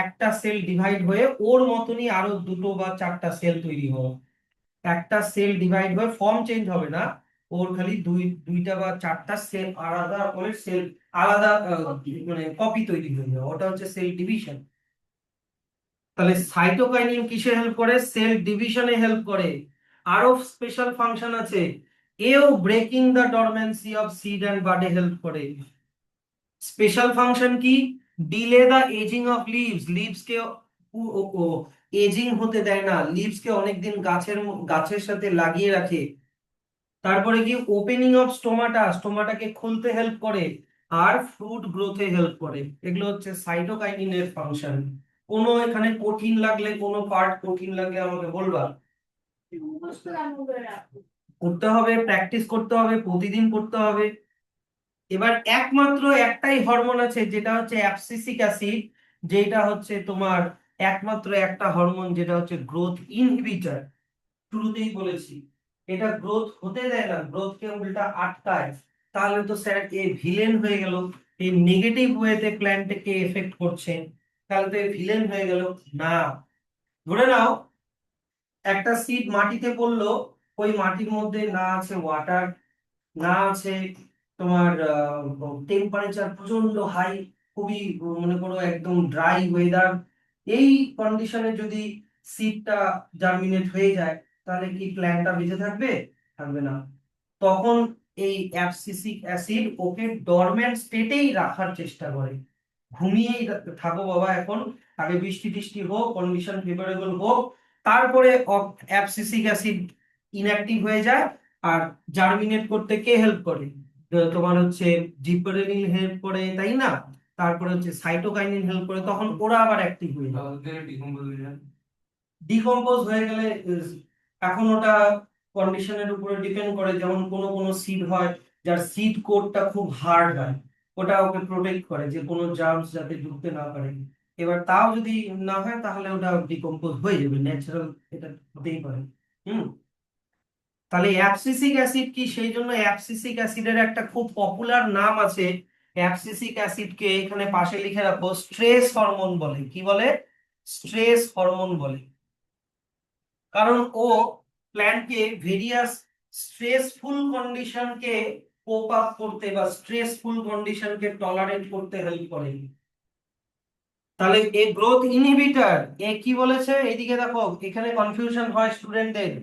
Speaker 1: একটা সেল ডিভাইড হয়ে ওর মতনই আরো দুটো বা চারটা সেল তৈরি হওয়া। একটা সেল ডিভাইড হয়ে ফর্ম চেঞ্জ হবে না, ওর খালি দুইটা বা চারটা সেল আলাদা রকমের সেল, আলাদা মানে কপি তৈরি হয়ে যাবে, ওটা হচ্ছে সেল ডিভিশন। তাহলে সাইটোকাইনিন কিসে হেল্প করে? সেল ডিভিশনে হেল্প করে। আরো স্পেশাল ফাংশন আছে। এও breaking the dormancy of seed and বাডে হেল্প করে। স্পেশাল ফাংশন কি? Delay the ageing of leaves. Leaves কে এজিং হতে দেয় না, লিভস কে অনেকদিন গাছের সাথে লাগিয়ে রাখে। তারপরে কি? ওপেনিং অফ স্টোমাটা, স্টোমাটাকে খুলতে হেল্প করে। আর ফ্রুট গ্রোথে হেল্প করে। এগুলো হচ্ছে সাইটোকাইনিনের ফাংশন। কোনো এখানে কঠিন লাগলে, কোনো পার্ট কঠিন লাগলে আমাকে বলবা।
Speaker 2: মুখস্থ কেমন করে রাখবো?
Speaker 1: করতে হবে, প্র্যাকটিস করতে হবে, প্রতিদিন করতে হবে। এবার একমাত্র একটাই হরমোন আছে যেটা হচ্ছে অ্যাবসিসিক অ্যাসিড, যেটা হচ্ছে তোমার একমাত্র একটা হরমোন যেটা হচ্ছে গ্রোথ ইনহিবিটর। শুরুতেই বলেছি এটা গ্রোথ হতে দেয় না, গ্রোথকে উল্টা আটকায়। তাহলে তো স্যার এ ভিলেন হয়ে গেল, এই নেগেটিভ ওয়েতে প্ল্যান্টকে এফেক্ট করছে, তাহলে তো এ ভিলেন হয়ে গেল না। ধরে নাও একটা সিড মাটিতে পড়লো, ওই মাটির মধ্যে না আছে ওয়াটার, না আছে তোমার টেম্পারেচার প্রচন্ড হাই, খুবই মনে করো একদম ড্রাই ওয়েদার। এই কন্ডিশনে যদি সিডটা জার্মিনেট হয়ে যায়, তাহলে কি প্ল্যান্টটা বেঁচে থাকবে? থাকবে না। তখন এই অ্যাবসিসিক অ্যাসিড ওকে ডরম্যান্ট স্টেটেই রাখার চেষ্টা করে। ঘুমিয়েই থাকো বাবা এখন, আগে বৃষ্টি টিষ্টি হোক, কন্ডিশন ফেভারেবল হোক, তারপরে অ্যাবসিসিক অ্যাসিড ইনঅ্যাক্টিভ হয়ে যায়। আর জার্মিনেট করতে কে হেল্প করে? তোমার হচ্ছে জিবরেলিন হেল্প করে, তাই না? তারপরে হচ্ছে সাইটোকাইনিন হেল্প করে, তখন ওরা আবার অ্যাক্টিভ হয়ে যায়। ডিকম্পোজ হয়ে গেলে এখন ওটা কন্ডিশনের উপরে ডিপেন্ড করে, যেমন কোনো কোনো সিড হয় যার সিড কোডটা খুব হার্ড হয়, ওটা ওকে প্রোটেক্ট করে যে কোনো জার্মস যাতে ঢুকতে না পারে। এবার তাও যদি না হয় তাহলে ওটা ডিকম্পোজ হয়ে যাবে, ন্যাচারাল, এটা হতেই পারে। হুম। তাহলে অ্যাবসিসিক অ্যাসিড কি, সেই জন্য অ্যাবসিসিক অ্যাসিডের একটা খুব পপুলার নাম আছে। অ্যাবসিসিক অ্যাসিডকে এখানে পাশে লিখে রাখো, স্ট্রেস হরমোন বলে। কি বলে? স্ট্রেস হরমোন বলে। কারণ ও প্ল্যান্টকে ভেরিয়াস স্ট্রেসফুল কন্ডিশনকে কোপ আপ করতে বা স্ট্রেসফুল কন্ডিশনকে টলারেট করতে হেল্প করে। তাহলে এ গ্রোথ ইনহিবিটর, এ কি বলেছে এইদিকে দেখো, এখানে কনফিউশন হয় স্টুডেন্টদের।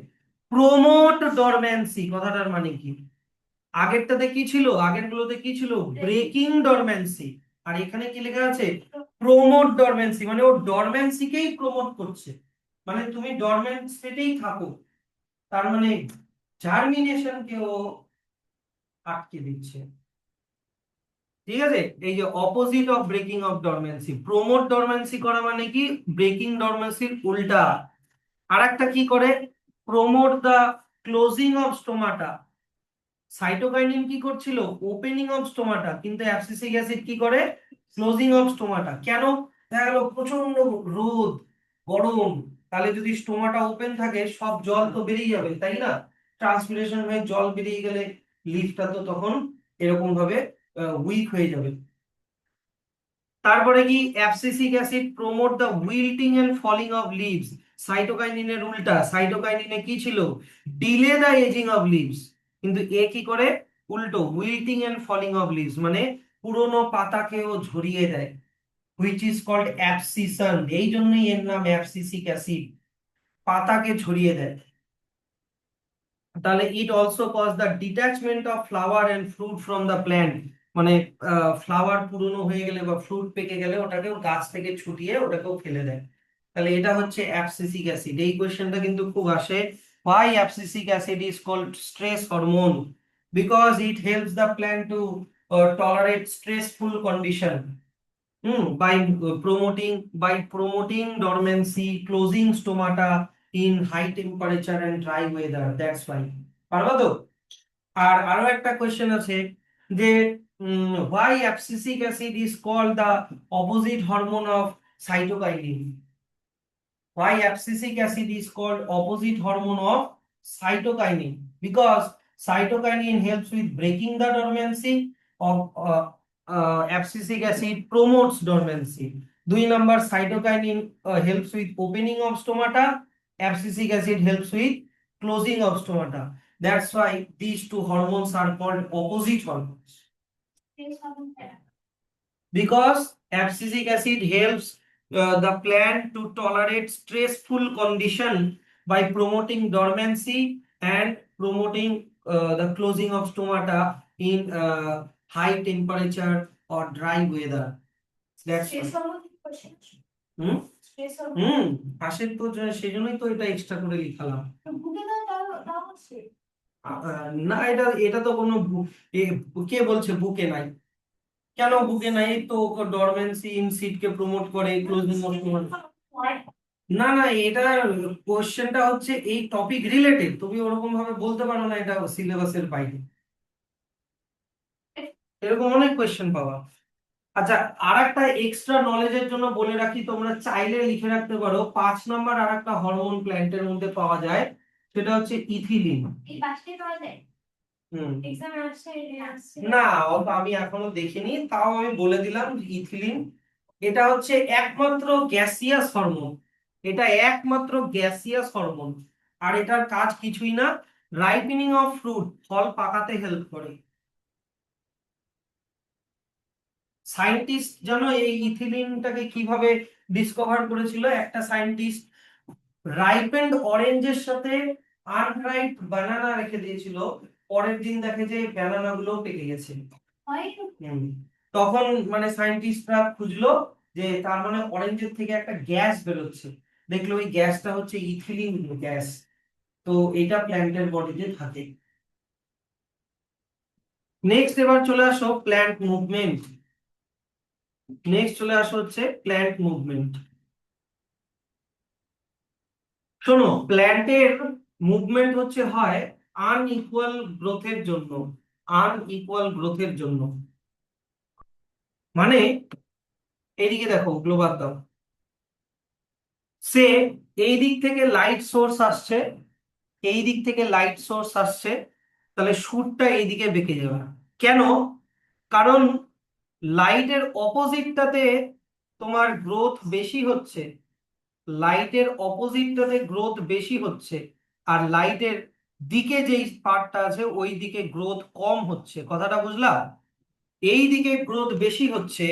Speaker 1: প্রমোট ডরম্যান্সি কথাটার মানে কি? আগেরটাতে কি ছিল, আগের গুলোতে কি ছিল? ব্রেকিং ডরম্যান্সি। আর এখানে কি লেখা আছে? প্রমোট ডরম্যান্সি, মানে ও ডরম্যান্সিকেই প্রমোট করছে, মানে তুমি ডরম্যান্ট স্টেটেই থাকো, তার মানে জার্মিনেশনকে ও আটকে দিচ্ছে। ঠিক আছে, এই যে opposite of breaking of dormancy, promote dormancy করা মানে কি ব্রেকিং ডরম্যান্সির উল্টা। আর একটা কি করে? Promote the closing of stomata. Cytokinin কি করছিল? ওপেনিং অফ স্টোমাটা, কিন্তু অ্যাবসিসিক অ্যাসিড কি করে? Closing of stomata. কেন? দেখা গেল প্রচন্ড রোদ, গরম, তাহলে যদি স্টোমাটা ওপেন থাকে সব জল তো বেরিয়ে যাবে, তাই না? ট্রান্সপিরেশন হয়ে জল বেরিয়ে গেলে লিফটা তো তখন এরকম ভাবে উইক হয়ে যাবে। তারপরে কি, abscisic acid promote the wilting and falling of leaves. সাইটোকাইনিনের উল্টা, সাইটোকাইনিনে কি ছিল? Delay the ageing of leaves, কিন্তু এ কি করে? উল্টো, wilting and falling of leaves, মানে পুরোনো পাতাকেও ঝরিয়ে দেয়, হুইচ ইজ কল্ড অ্যাবসিসন। এই জন্যই এর নাম অ্যাবসিসিক অ্যাসিড, পাতাকে ঝরিয়ে দেয়। তাহলে it also cause the detachment of flower and fruit from the plant, মানে ফ্লাওয়ার পুরনো হয়ে গেলে বা ফ্রুট পেকে গেলে ওটাকেও গাছ থেকে ছুটিয়ে ওটাকেও ফেলে দেয়। তাহলে এটা হচ্ছে অ্যাবসিসিক অ্যাসিড। এই কোয়েশ্চেনটা কিন্তু খুব আসে, why abscisic acid is called stress hormone? Because it helps the plant to tolerate stressful condition. By promoting dormancy, closing stomata in high temperature and dry weather. That's why. পারবা তো? আর আরো একটা question আছে যে why abscisic acid is called the opposite hormone of cytokinin? Why abscisic acid is called opposite hormone of cytokinin? Because cytokinin helps with breaking the dormancy of abscisic acid promotes dormancy. 2 number, cytokinin helps with opening of stomata, abscisic acid helps with closing of stomata. That's why these two hormones are called opposite hormones. Because abscisic acid helps the plant to tolerate stressful condition by promoting dormancy and promoting the closing of stomata in high temperature or dry weather. That's
Speaker 2: Stress
Speaker 1: why.
Speaker 2: hormone question.
Speaker 1: Hmm
Speaker 2: Stress hormone.
Speaker 1: হুম আসের তো সেই জন্যই তো এটা extra করে লিখালাম।
Speaker 2: বুকে দাও হচ্ছে।
Speaker 1: না, এটা এটা তো কোনো কে বলছে বুকে নাই? কেন বুকে নাই? তো ডরমেন্সি ইন সিটকে প্রমোট করে, ক্লোজিং অফ। না না, এটা কোশ্চেনটা হচ্ছে এই টপিক রিলেটেড, তুমি ওরকম ভাবে বলতে পারো না এটা সিলেবাসের বাইরে, এরকম অনেক কোশ্চেন পাওয়া। আচ্ছা, আর একটা এক্সট্রা নলেজের জন্য বলে রাখি, তোমরা চাইলে লিখে রাখতে পারো, 5 নম্বর আর একটা হরমোন প্ল্যান্টের মধ্যে পাওয়া যায়, সেটা হচ্ছে ইথিলিন।
Speaker 2: এই বাসকে পাওয়া যায়।
Speaker 1: হুম
Speaker 2: এক্সাম আসছে।
Speaker 1: না, অত আমি এখনো দেখিনি, তাও আমি বলে দিলাম যে ইথিলিন, এটা হচ্ছে একমাত্র গ্যাসিয়াস হরমোন, এটা একমাত্র গ্যাসিয়াস হরমোন। আর এটার কাজ কিছুই না, ripening of fruit, fall পাকাতে help করে। সায়েন্টিস্ট জানো এই ইথিলিনটাকে কিভাবে ডিসকভার করেছিল? একটা সায়েন্টিস্ট রাইপেন্ড অরেঞ্জের সাথে আনরাইপ বানানা রেখে দিয়েছিল, পরের দিন দেখে যে বানানা গুলো পেকে গেছে। হুম। তখন মানে সায়েন্টিস্টরা খুঁজলো যে তার মানে অরেঞ্জের থেকে একটা গ্যাস বেরোচ্ছে, দেখলো ওই গ্যাসটা হচ্ছে ইথিলিন গ্যাস। তো এটা প্ল্যান্টের বডিতে থাকে। নেক্সট এবার চলে আসো প্ল্যান্ট মুভমেন্ট। নেক্সট চলে আসো হচ্ছে প্ল্যান্ট মুভমেন্ট। শোনো, প্ল্যান্টের মুভমেন্ট হচ্ছে হয় আনইকুয়াল গ্রোথের জন্য, আনইকুয়াল গ্রোথের জন্য। মানে এইদিকে দেখো, গ্লোবাল দাও, সে এই দিক থেকে লাইট সোর্স আসছে, এই দিক থেকে লাইট সোর্স আসছে, তাহলে শুটটা এইদিকে বেঁকে যাবে। কেন? কারণ লাইটের অপোজিটটাতে তোমার গ্রোথ বেশি হচ্ছে, লাইটের অপোজিটটাতে গ্রোথ বেশি হচ্ছে, আর লাইটের দিকে যেই পার্টটা আছে ওই দিকে গ্রোথ কম হচ্ছে। কথাটা বুঝলা? এই দিকে গ্রোথ বেশি হচ্ছে,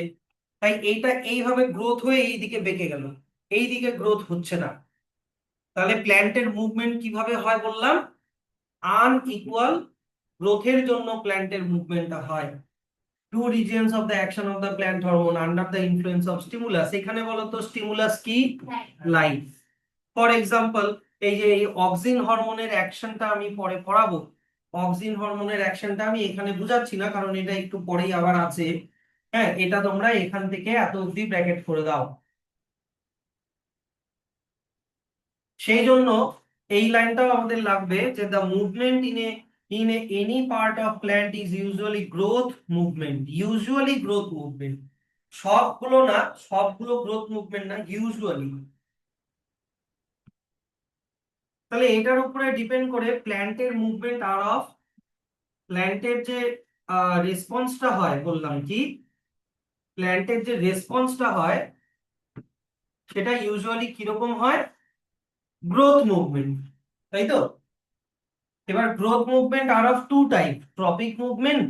Speaker 1: তাই এইটা এইভাবে গ্রোথ হয়ে এই দিকে বেঁকে গেল, এই দিকে গ্রোথ হচ্ছে না। তাহলে প্ল্যান্টের মুভমেন্ট কিভাবে হয় বললাম? আনইকুয়াল গ্রোথের জন্য প্ল্যান্টের মুভমেন্টটা হয়। To regions of the action of the plant hormone under the influence of stimulus. এখানে বলতো স্টিমুলাস কি? লাইট। ফর এক্সাম্পল, এই যে এই অক্সিন হরমোনের অ্যাকশনটা আমি পরে পড়াবো, অক্সিন হরমোনের অ্যাকশনটা আমি এখানে বুঝাচ্ছি না, কারণ এটা একটু পরেই আবার আছে। হ্যাঁ, এটা তোমরা এখান থেকে এত অব্দি ব্র্যাকেট করে দাও। সেই জন্য এই লাইনটাও আমাদের লাগবে, যে the movement in any part of plant is usually growth movement, usually growth movement. সবগুলো না, সবগুলো গ্রোথ মুভমেন্ট না, ইউজুয়ালি। তাহলে এটার উপরে ডিপেন্ড করে প্ল্যান্টের মুভমেন্ট আর অফ, প্ল্যান্টের যে রেসপন্সটা হয়, বললাম কি প্ল্যান্টের যে রেসপন্সটা হয় সেটা ইউজুয়ালি কিরকম হয়? গ্রোথ মুভমেন্ট, তাই তো? এবার গ্রোথ মুভমেন্ট আর of two type, tropic movement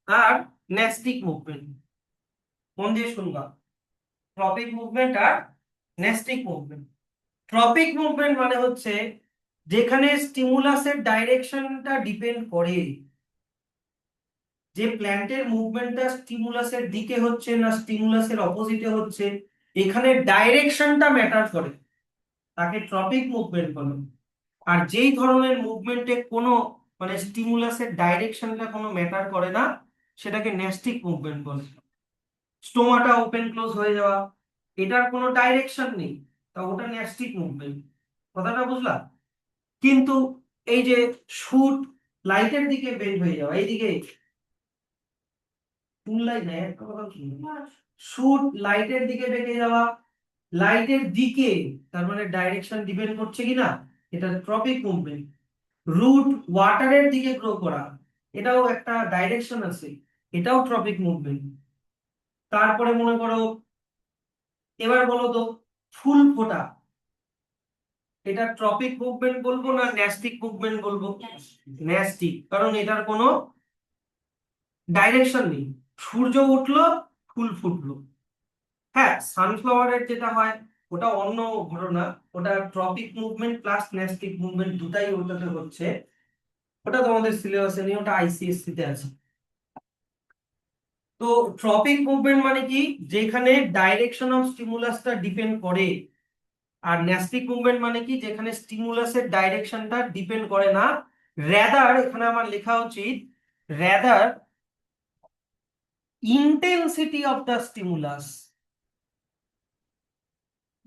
Speaker 1: আর ন্যাস্টিক মুভমেন্ট। মন দিয়ে শুনবা, ট্রপিক মুভমেন্ট আর ন্যাস্টিক মুভমেন্ট। ট্রপিক মুভমেন্ট মানে হচ্ছে যেখানে স্টিমুলাসের ডাইরেকশনটা ডিপেন্ড করে, যে প্ল্যান্টের মুভমেন্টটা স্টিমুলাসের দিকে হচ্ছে না স্টিমুলাসের অপোজিটে হচ্ছে, এখানে ডাইরেকশনটা ম্যাটার করে, তাকে ট্রপিক মুভমেন্ট বলে। আর যেই ধরনের মুভমেন্টে কোনো মানে স্টিমুলাসের ডাইরেকশনটা কোনো ম্যাটার করে না, সেটাকে ন্যাস্টিক মুভমেন্ট বলে। স্টোমাটা ওপেন ক্লোজ হয়ে যাওয়া, এটার কোনো ডাইরেকশন নেই, তা ওটা ন্যাস্টিক মুভমেন্ট। কথাটা বুঝলা? কিন্তু এই যে শুট লাইটের দিকে বের হয়ে যাওয়া, এইদিকে শুনলাই না একটা কথা, শুট লাইটের দিকে বেঁকে যাওয়া, লাইটের দিকে, তার মানে ডাইরেকশন ডিপেন্ড করছে কিনা, এটা ট্রপিক মুভমেন্ট। রুট ওয়াটারের দিকে গ্রো করা, এটাও একটা ডাইরেকশন আছে, এটাও ট্রপিক মুভমেন্ট। তারপরে মনে করো, এবার বলো তো, ফুল ফোটা, এটা ট্রপিক মুভমেন্ট বলবো না ন্যাস্টিক মুভমেন্ট বলবো? ন্যাস্টিক, কারণ এটার কোনো ডাইরেকশন নেই, সূর্য উঠলো ফুল ফুটলো। হ্যাঁ, সানফ্লাওয়ারের যেটা হয় ওটা অন্য ঘটনা, ওটা tropic movement plus nastic movement দুটাই ওটাতে হচ্ছে, ওটা তোমাদের সিলেবাসে নেই, ওটা আইসিএসসি তে আছে। তো ট্রপিক মুভমেন্ট মানে কি, যেখানে ডাইরেকশন অফ স্টিমুলাসটা ডিপেন্ড করে। আর ন্যাস্টিক মুভমেন্ট মানে কি, যেখানে স্টিমুলাসের ডাইরেকশনটা ডিপেন্ড করে না, রেদার, এখানে আমার লেখা উচিত rather intensity of the stimulus,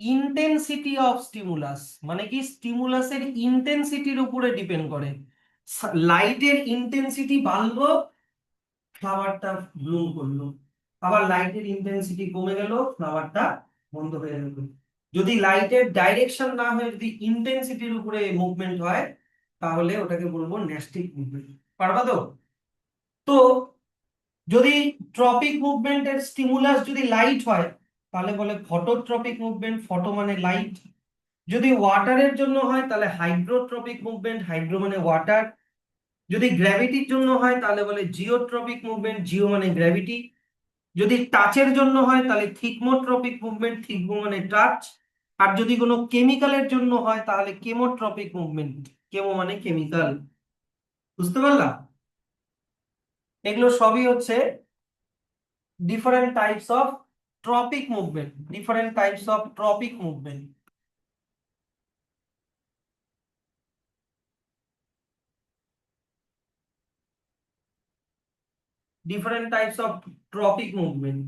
Speaker 1: intensity of stimulus মানে কি, স্টিমুলাসের ইন্টেন্সিটির উপরে ডিপেন্ড করে। লাইটের ইন্টেন্সিটি বাড়লো, ফ্লাওয়ারটা ব্লুম করলো, আবার লাইটের ইন্টেন্সিটি কমে গেল, ফ্লাওয়ারটা বন্ধ হয়ে গেল। যদি লাইটের ডাইরেকশন না হয়, যদি ইন্টেন্সিটির উপরে মুভমেন্ট হয়, তাহলে ওটাকে বলবো ন্যাস্টিক মুভমেন্ট। পারবা তো? তো যদি ট্রপিক মুভমেন্টের স্টিমুলাস যদি লাইট হয়, তাহলে বলে ফটোট্রপিক মুভমেন্ট, ফটো মানে লাইট। যদি ওয়াটারের জন্য হয় তাহলে হাইড্রোট্রপিক মুভমেন্ট, হাইড্রো মানে ওয়াটার। যদি গ্র্যাভিটির জন্য হয় তাহলে বলে জিওট্রপিক মুভমেন্ট, জিও মানে গ্র্যাভিটি। যদি টাচের জন্য হয় তাহলে থিকমোট্রপিক মুভমেন্ট, থিকমো মানে টাচ। আর যদি কোনো কেমিক্যালের জন্য হয় তাহলে কেমোট্রপিক মুভমেন্ট, কেমো মানে কেমিক্যাল। বুঝতে পারলাম? এগুলো সবই হচ্ছে different types of tropic movement, different types of tropic movement, different types of tropic movement.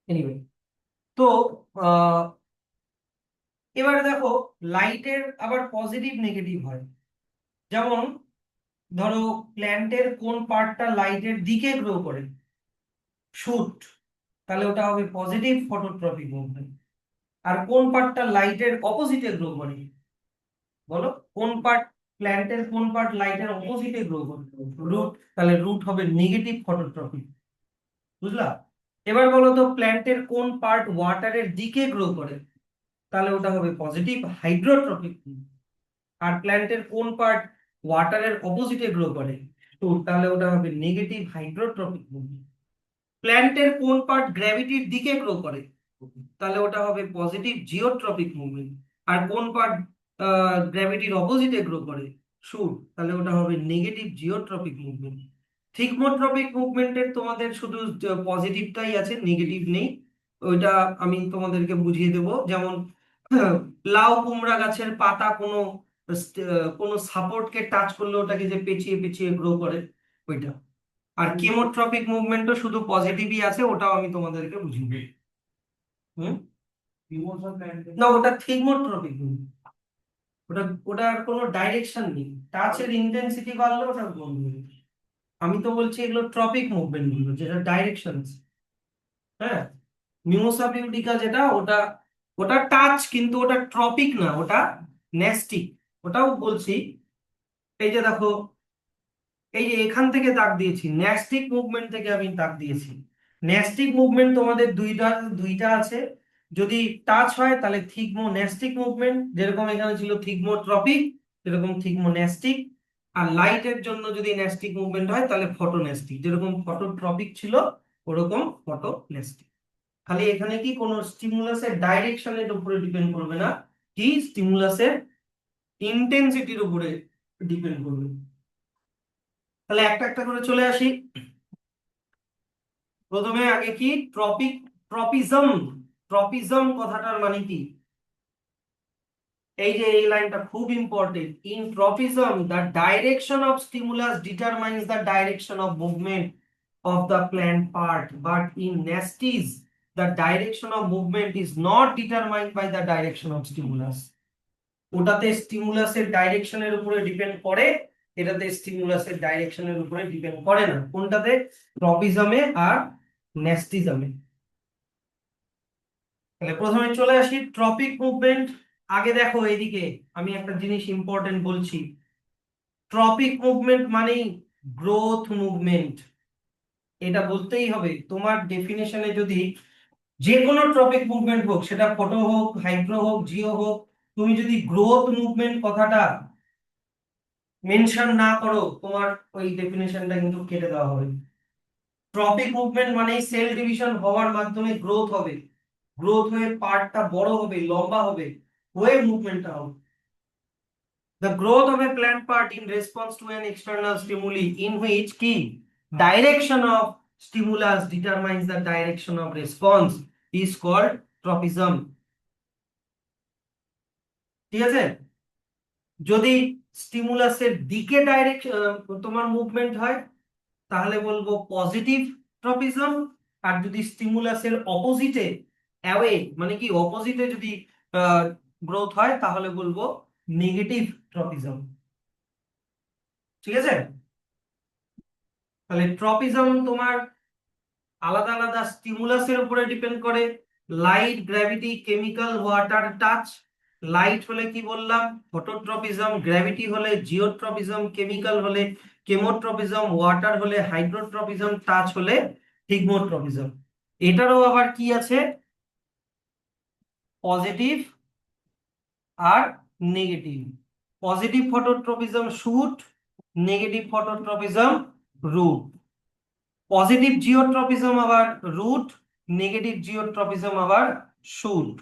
Speaker 1: Anyway, তো আহ, এবারে দেখো লাইটের আবার পজিটিভ নেগেটিভ হয়। যেমন ধরো প্ল্যান্টের কোন পার্টটা লাইটের দিকে গ্রো করে, শুট, তাহলে ওটা হবে পজিটিভ ফটোট্রপিক মুভমেন্ট। আর কোন পার্টটা লাইটের অপোজিটে গ্রো করে, বলো কোন পার্ট, প্ল্যান্টের কোন পার্ট লাইটের অপোজিটে গ্রো করে, রুট, তাহলে রুট হবে নেগেটিভ ফটোট্রপিক। বুঝলা? এবার বলো তো প্ল্যান্টের কোন পার্ট ওয়াটারের দিকে গ্রো করে, তাহলে ওটা হবে পজিটিভ হাইড্রোট্রপিক। আর প্ল্যান্টের কোন পার্ট ওয়াটারের অপোজিটে গ্রো করে, তো তাহলে ওটা হবে নেগেটিভ হাইড্রোট্রপিক মুভমেন্ট। প্ল্যান্টের কোন পার্ট গ্র্যাভিটির দিকে গ্রো করে, তাহলে ওটা হবে পজিটিভ জিওট্রপিক মুভমেন্ট। আর কোন পার্ট গ্র্যাভিটির অপোজিটে গ্রো করে, শুট, তাহলে ওটা হবে নেগেটিভ জিওট্রপিক মুভমেন্ট। থিকমোট্রপিক মুভমেন্টের তোমাদের শুধু পজিটিভটাই আছে, নেগেটিভ নেই। ওইটা আমি তোমাদেরকে বুঝিয়ে দেব। যেমন লাউ কুমড়া গাছের পাতা কোনো সাপোর্টকে টাচ করলে ওটাকে যে পেঁচিয়ে পেঁচিয়ে গ্রো করে, ওইটা। আর কেমোট্রপিক মুভমেন্টও শুধু পজিটিভই আছে, ওটাও আমি তোমাদেরকে বুঝিয়ে দেব। হুম, না ওটা থিগমোট্রপিক, ওটা ওটার কোনো ডাইরেকশন নেই, টাচের ইন্টেন্সিটি বাড়লে ওটা কমবে। আমি তো বলছি এগুলো ট্রপিক মুভমেন্ট গুলো, যেটা ডাইরেকশন। হ্যাঁ, মিমোসা বিউটিকা যেটা, ওটা ওটা টাচ, কিন্তু ওটা ট্রপিক না, ওটা নেস্টিক। ওটাও বলছি, এই যে দেখো, এই যে এখান থেকে দাগ দিয়েছি, ন্যাস্টিক মুভমেন্ট থেকে আমি দাগ দিয়েছি। ন্যাস্টিক মুভমেন্ট তোমাদের দুইটা দুইটা আছে। যদি টাচ হয় তাহলে থিগমো ন্যাস্টিক মুভমেন্ট, যেরকম এখানে ছিল থিগমোট্রপিক, যেরকম থিগমো ন্যাস্টিক। আর লাইটের জন্য যদি ন্যাস্টিক মুভমেন্ট হয় তাহলে ফটোন্যাস্টিক, যেরকম ফটোট্রপিক ছিল ওরকম ফটোন্যাস্টিক। খালি এখানে কি কোনো স্টিমুলাসের ডাইরেকশনের উপরে ডিপেন্ড করবে না, কি স্টিমুলাসের ইন্টেন্সিটির উপরে ডিপেন্ড করবে। তাহলে একটা একটা করে চলে আসি। প্রথমে আগে কি ট্রপিজম, ট্রপিজম কথাটার মানে কি, এই যে এই লাইনটা খুব important. In tropism the direction of stimulus determines the direction of movement of the plant part, but in nastics the direction of movement is not determined by the direction of stimulus. ওটাতে স্টিমুলাসের ডাইরেকশনের উপরে depend করে, এটাতে স্টিমুলাসের ডাইরেকশনের উপরে depend করে না। কোনটাতে? ট্রপিজমে আর নেস্টিজমে। তাহলে প্রথমে চলে আসি ট্রপিক মুভমেন্ট। আগে দেখো এইদিকে আমি একটা জিনিস ইম্পর্টেন্ট বলছি। ট্রপিক মুভমেন্ট মানেই গ্রোথ মুভমেন্ট, এটা বলতেই হবে। তোমার ডেফিনেশনে যদি যে কোনো ট্রপিক মুভমেন্ট হোক, সেটা ফটো হোক, হাইড্রো হোক, জিও হোক, তুমি যদি গ্রোথ মুভমেন্ট কথাটা মেনশন না করো, তোমার ওই ডেফিনেশনটা কিন্তু কেটে দেওয়া হবে। ট্রপিক মুভমেন্ট মানে সেল ডিভিশন হওয়ার মাধ্যমে গ্রোথ হবে, গ্রোথ হয়ে পার্টটা বড় হবে, লম্বা হবে, হয়ে মুভমেন্টটা হবে। The growth of a plant part in response to an external stimuli, in which key direction of stimulus determines the direction of response, is called tropism. ঠিক আছে? যদি স্টিমুলাসের দিকে ডাইরেক্ট তোমার মুভমেন্ট হয় তাহলে বলবো পজিটিভ ট্রপিজম। আর যদি স্টিমুলাসের অপোজিটে, অ্যাওয়ে মানে কি অপোজিটে যদি গ্রোথ হয় তাহলে বলবো নেগেটিভ ট্রপিজম। ঠিক আছে? তাহলে ট্রপিজম তোমার আলাদা আলাদা স্টিমুলাসের উপরে ডিপেন্ড করে। Light, gravity, chemical, water, touch. Light হলে কি বললাম? ফটোট্রপিজম। গ্র্যাভিটি হলে জিওট্রপিজম। কেমিক্যাল হলে কেমোট্রপিজম। ওয়াটার হলে হাইড্রোট্রপিজম। টাচ হলে থিগমোট্রপিজম। এটারও আবার কি আছে? পজিটিভ আর negative. Positive phototropism shoot, negative phototropism root. Positive geotropism আবার রুট, নেগেটিভ জিওট্রপিজম আবার শুট।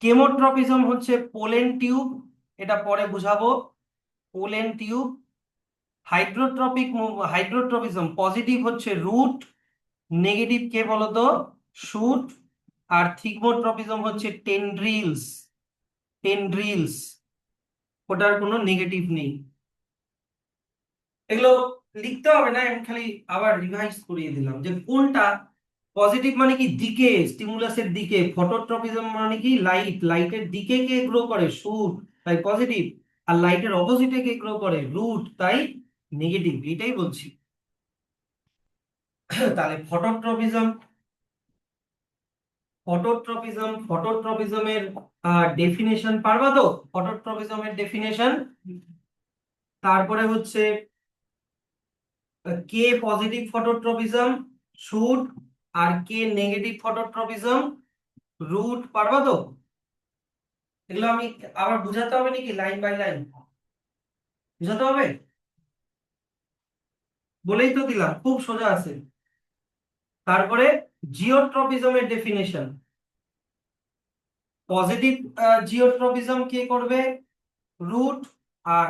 Speaker 1: কেমোট্রপিজম হচ্ছে পোলেন টিউব, এটা পরে বুঝাবো। Pollen tube. হাইড্রোট্রপিজম পজিটিভ হচ্ছে রুট, নেগেটিভ কে বলতো? শুট। আর থিগমোট্রপিজম হচ্ছে টেন্ড্রিলস, টেন্ড্রিলস, ওটার কোনো নেগেটিভ নেই। এগুলো লিখতে হবে না, আমি খালি আবার রিভাইজ করিয়ে দিলাম যে কোনটা পজিটিভ মানে কি দিকে, স্টিমুলাসের দিকে, ফটোট্রপিজম মানে কি লাইট, লাইটের দিকে কে গ্রো করে, সুট, তাই পজিটিভ, আর লাইটের অপোজিটে কে গ্রো করে, রুট, তাই নেগেটিভ, এটাই বলছি। তাহলে ফটোট্রপিজমের ডেফিনেশন পারবা তো? ফটোট্রপিজমের ডেফিনেশন, তারপরে হচ্ছে কে পজিটিভ ফটোট্রপিজম, শুট, আর কে নেগেটিভ ফটোট্রপিজম, রুট, পারবা তো? এগুলো আমি আবার বুঝাতে হবে নাকি লাইন বাই লাইন? বুঝাতে হবে? বলেই তো দিলাম, খুব সোজা আছে। তারপরে জিওট্রপিজমের ডেফিনেশন, পজিটিভ জিওট্রপিজম কে করবে, রুট, আর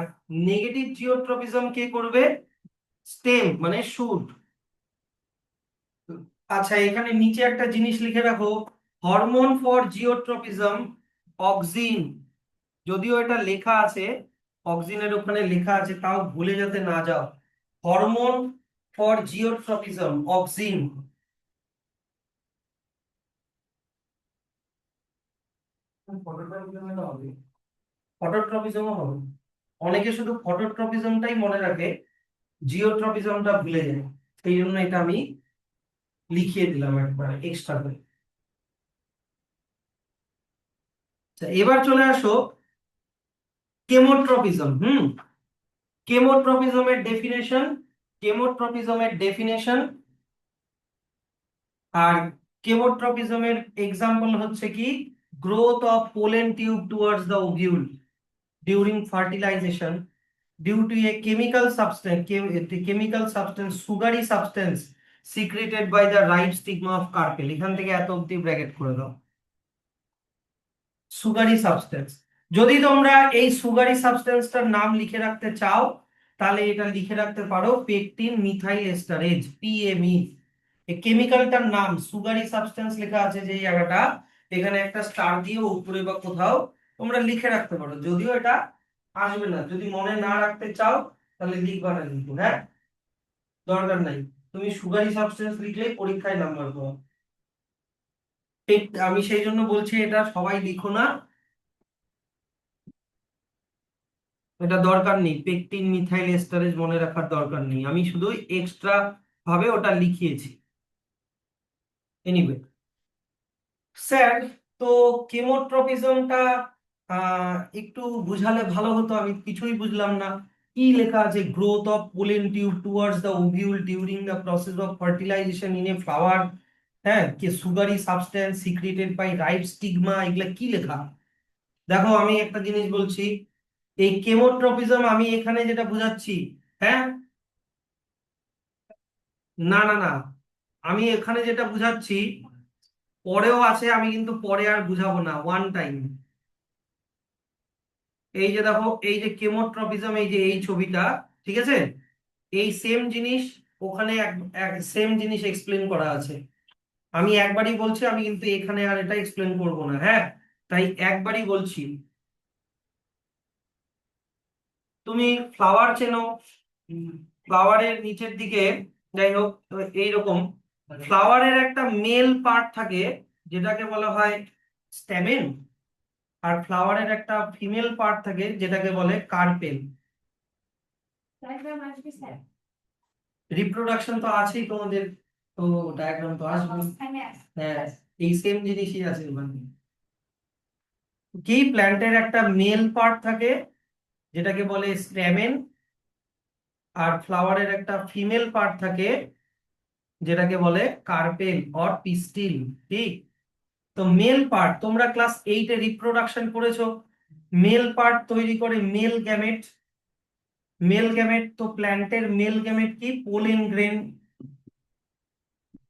Speaker 1: নেগেটিভ জিওট্রপিজম কে করবে, স্টেম মানে শুট। আচ্ছা, এখানে নিচে একটা জিনিস লিখে রাখো, হরমোন ফর জিওট্রপিজম অক্সিন, যদিও এটা লেখা আছে, অক্সিনের ওখানে লেখা আছে, তাও ভুলে যাতে না যাও। Hormone for geotropism auxin. ফটোট্রপিজমও হবে, অনেকে শুধু ফটোট্রপিজমটাই মনে রাখে, জিওট্রপিজমটা ভুলে যায়, সেই জন্য এটা আমি লিখিয়ে দিলাম একবার এক্সট্রা করে। আচ্ছা, এবার চলে আসো কেমোট্রপিজম। কেমোট্রপিজমের ডেফিনেশন, কেমোট্রপিজমের ডেফিনেশন আর কেমোট্রপিজমের এক্সাম্পল হচ্ছে কি, growth of pollen tube towards the ovule during fertilization due to a chemical substance, sugary substance secreted by the right stigma of carpel। এখান থেকে এত অব্দি ব্র্যাকেট করে দাও, সুগারি সাবস্টেন্স। যদি তোমরা এই সুগারি সাবস্টেন্সটার নাম লিখে রাখতে চাও, তাহলে এটা লিখে রাখতে পারো পেকটিন মিথাইল এস্টারেজ, পিএমই। এই কেমিক্যালটার নাম, সুগারি সাবস্টেন্স লেখা আছে যে জায়গাটা, এখানে একটা স্টার দিয়ে উপরে বা কোথাও তোমরা লিখে রাখতে পারো, যদিও এটা আসবে না, যদি মনে না রাখতে চাও তাহলে লিখবা না কিন্তু, হ্যাঁ, দরকার নাই। তুমি সুগারি সাবস্টেন্স লিখলেই পরীক্ষায় নাম্বার পাবো। আমি সেই জন্য বলছি এটা সবাই লিখো না, এটা দরকার নেই, পেকটিন মিথাইল এস্টারেজ মনে রাখার দরকার নেই, আমি শুধু এক্সট্রা ভাবে ওটা লিখিয়েছি। এনিওয়ে স্যার, তো কেমোট্রপিজমটা একটু বুঝালে ভালো হতো, আমি কিছুই বুঝলাম না। কি লেখা আছে, growth of pollen tube towards the ovule during the process of fertilisation in a flower, হ্যাঁ, কে sugary substance secreted by right stigma, এগুলা কি লেখা? দেখো আমি একটা জিনিস বলছি, এই কেমোট্রপিজম আমি এখানে যেটা বুঝাচ্ছি, হ্যাঁ, না না না, আমি এখানে যেটা বুঝাচ্ছি পরেও আছে, আমি কিন্তু পরে আর বুঝাবো না, ওয়ান টাইম। এই যে দেখো, এই যে কেমোট্রপিজম, এই যে এই ছবিটা, ঠিক আছে, এই সেম জিনিস ওখানে সেম জিনিস এক্সপ্লেন করা আছে। আমি একবারই বলছি, আমি কিন্তু এখানে আর এটা এক্সপ্লেন করব না, হ্যাঁ, তাই একবারই বলছি। তুমি ফ্লাওয়ার চেনো, ফ্লাওয়ারের নিচের দিকে, যাই হোক, এইরকম ফ্লাওয়ারের একটা মেল পার্ট থাকে যেটাকে বলা হয় স্ট্যামেন, আর ফ্লাওয়ারের একটা ফিমেল পার্ট থাকে যেটাকে বলে কার্পেল।
Speaker 2: ডায়াগ্রাম আসবে স্যার।
Speaker 1: রিপ্রোডাকশন তো আছেই তোমাদের, তো ডায়াগ্রাম তো আসবে। হ্যাঁ, এই সেম জিনিসই আছে ওখানে। কি, প্ল্যান্টের একটা মেল পার্ট থাকে যেটাকে বলে স্ট্যামেন, আর ফ্লাওয়ারের একটা ফিমেল পার্ট থাকে যেটাকে বলে কার্পেল অর পিস্টিল, ঠিক? তো মেল পার্ট, তোমরা ক্লাস 8-এ রিপ্রোডাকশন করেছো, মেল পার্ট তৈরি করে মেল গ্যামেট। মেল গ্যামেট, তো প্ল্যান্টের মেল গ্যামেট কি, পোলেন গ্রেন,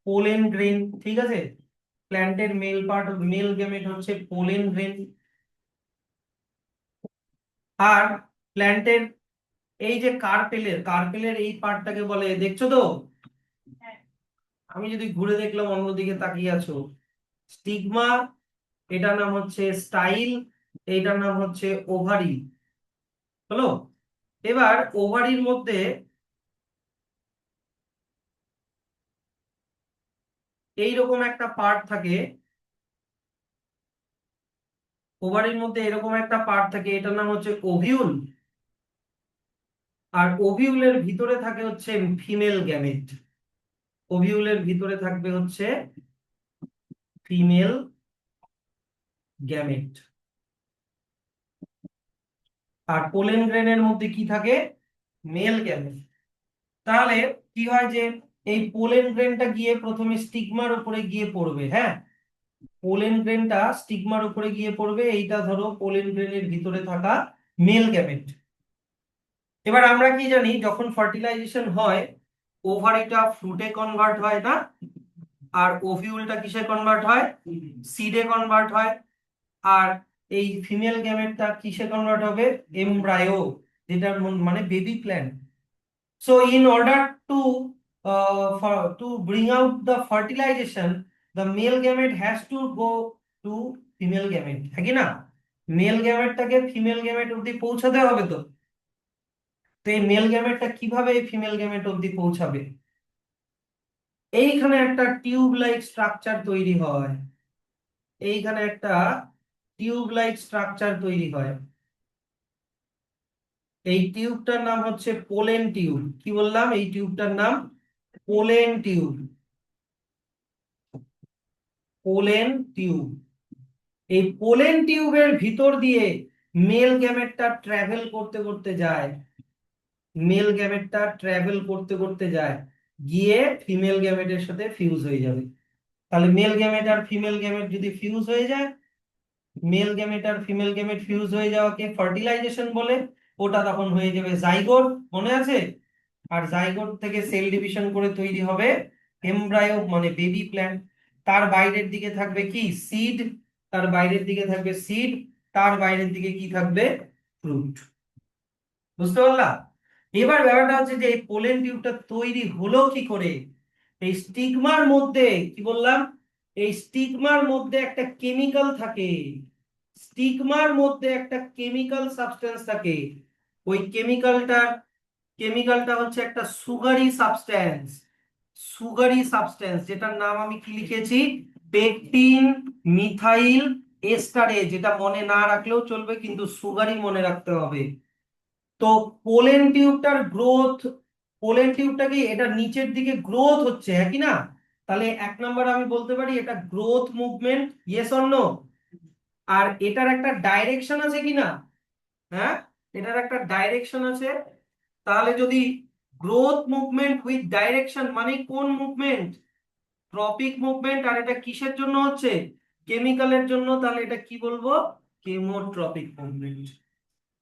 Speaker 1: পোলেন গ্রেন, ঠিক আছে, প্ল্যান্টের মেল পার্ট, মেল গ্যামেট হচ্ছে পোলেন গ্রেন। আর প্ল্যান্টের এই যে কার্পেলের, কার্পেলের এই পার্টটাকে বলে, দেখছো তো?
Speaker 2: হ্যাঁ।
Speaker 1: আমি যদি ঘুরে দেখলাম অন্যদিকে তাকিয়ে আছো, স্টিগমা, এটার নাম হচ্ছে স্টাইল, এইটার নাম হচ্ছে ওভারি, হলো? এবার ওভারির মধ্যে এইরকম একটা পার্ট থাকে, ওভারির মধ্যে এরকম একটা পার্ট থাকে, এটার নাম হচ্ছে ওভিউল। আর ওভিউলের ভিতরে থাকে হচ্ছে ফিমেল গ্যামেট। ওভিউলের ভিতরে থাকবে হচ্ছে ফিমেল গ্যামেট। আর পোলেন গ্রেনের মধ্যে কি থাকে? Male gamete. তাহলে কি হয় যে এই পোলেন গ্রেনটা গিয়ে প্রথমে স্টিগমার উপরে গিয়ে পড়বে, হ্যাঁ, পোলেন গ্রেনটা স্টিগমার উপরে গিয়ে পড়বে, এইটা ধরো পোলেন গ্রেনের ভিতরে থাকা মেল গ্যামেট। এবার আমরা কি জানি, যখন ফার্টিলাইজেশন হয় ওভারিটা ফ্রুটে কনভার্ট হয় না, আর ওভিউলটা কিসে কনভার্ট হয়? সিডে কনভার্ট হয়। আর এই ফিমেল গ্যামেটটা কিসে কনভার্ট হবে? এমব্রায়ো, যেটার মানে baby plant. So in order to bring out the fertilization, the male gamete has to go to female gamete, है কি না? মেল গ্যামেটটাকে ফিমেল গ্যামেট অবধি পৌঁছাতে হবে তো। তো এই মেল গ্যামেটটা কিভাবে ফিমেল গ্যামেট অবধি পৌঁছাবে? এইখানে একটা টিউব লাইক স্ট্রাকচার তৈরি হয়, এইখানে একটা টিউব লাইক স্ট্রাকচার তৈরি হয়। এই টিউবটার নাম হচ্ছে পোলেন টিউব। কি বললাম? এই টিউবটার নাম পোলেন টিউব। Pollen tube. এই পোলেন টিউবের ভিতর দিয়ে মেল গ্যামেটটা ট্রাভেল করতে করতে যায়, মেল গ্যামেটটা ট্রাভেল করতে করতে যায়, গিয়ে ফিমেল গ্যামেটের সাথে ফিউজ হয়ে যাবে। তাহলে মেল গ্যামেট আর ফিমেল গ্যামেট যদি ফিউজ হয়ে যায়, মেল গ্যামেট আর ফিমেল গ্যামেট ফিউজ হয়ে যাওয়াকে ফার্টিলাইজেশন বলে। ওটা তখন হয়ে যাবে জাইগোট, মনে আছে? আর জাইগোট থেকে সেল ডিভিশন করে তৈরি হবে এমব্রায়ো, মানে বেবি প্ল্যান্ট। তার বাইরের দিকে থাকবে কি? সিড। তার বাইরের দিকে থাকবে সিড, তার বাইরের দিকে কি থাকবে? ফ্রুট। বুঝতে পারলা? এবার ব্যাপারটা হচ্ছে যে এই পোলেন টিউবটা তৈরি হলো কি করে? এই স্টিগমার মধ্যে, কি বললাম, এই স্টিগমার মধ্যে একটা কেমিক্যাল থাকে, স্টিগমার মধ্যে একটা কেমিক্যাল সাবস্টেন্স থাকে। ওই কেমিক্যালটা হচ্ছে একটা সুগারি সাবস্টেন্স। সুগারি সাবস্টেন্স, যেটার নাম আমি কি লিখেছি? Pectin methyl esterase. যেটা মনে না রাখলেও চলবে, কিন্তু সুগারি মনে রাখতে হবে। তো পোলেন টিউবটার গ্রোথ, পোলেন টিউবটা কি এটা নিচের দিকে গ্রোথ হচ্ছে, হ্যাঁ কি না? তাহলে এক নম্বর আমি বলতে পারি এটা growth movement, yes or no? আর এটার একটা ডাইরেকশন আছে কি না? হ্যাঁ, এটার একটা ডাইরেকশন আছে। তাহলে যদি গ্রোথ মুভমেন্ট উইথ ডাইরেকশন, মানে কোন মুভমেন্ট? Tropic movement. আর এটা কিসের জন্য হচ্ছে? কেমিক্যালের জন্য। তাহলে এটা কি বলবো? কেমোট্রপিক মুভমেন্ট।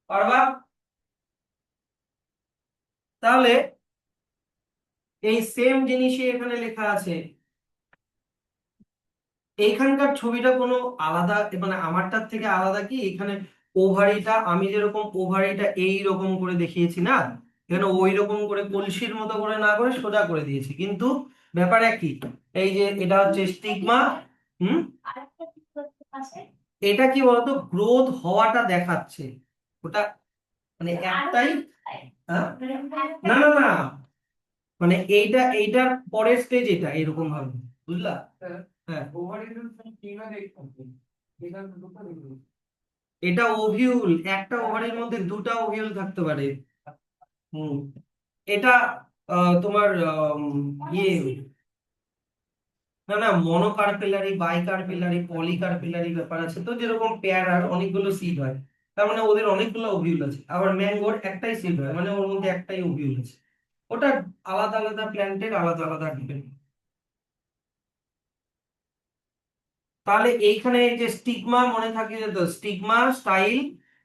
Speaker 1: পারবা? তাহলে এই সেম জিনিসই এখানে লেখা আছে। এইখানকার ছবিটা কোনো আলাদা, মানে আমারটার থেকে আলাদা কি? এখানে ওভারিটা আমি যেরকম ওভারিটা এই রকম করে দেখিয়েছি না, এখানে ওই রকম করে কলসির মতো করে না করে সোজা করে দিয়েছি, কিন্তু ব্যাপার একই। এই যে এটা হচ্ছে স্টিগমা। হুম,
Speaker 2: আরেকটা কি করতে আছে?
Speaker 1: এটা কি বলতো? গ্রোথ হওয়াটা দেখাচ্ছে ওটা, মানে একটাই। হ্যাঁ, না না না, মানে এইটার পরের স্টেজ এটা এরকম হবে, বুঝলা? হ্যাঁ, এটা ওভিউল। একটা ওভারির মধ্যে দুটা ওভিউল থাকতে পারে। হুম, এটা তোমার ইয়ে, না না, মনোকার্পেলারি, বাইকার্পেলারি, পলিকার্পেলারি ব্যাপার আছে তো। যেরকম পেয়ারার অনেকগুলো সিড হয়, তার মানে ওদের অনেকগুলো ওভিউল আছে। আবার ম্যাঙ্গোর একটাই সিড হয়, মানে ওর মধ্যে একটাই ওভিউল আছে। ওটা আলাদা আলাদা প্ল্যান্টের আলাদা আলাদা ডিপেন্ড। তাহলে এইখানে এই যে স্টিগমা, মনে থাকে যে স্টিগমা স্টাইল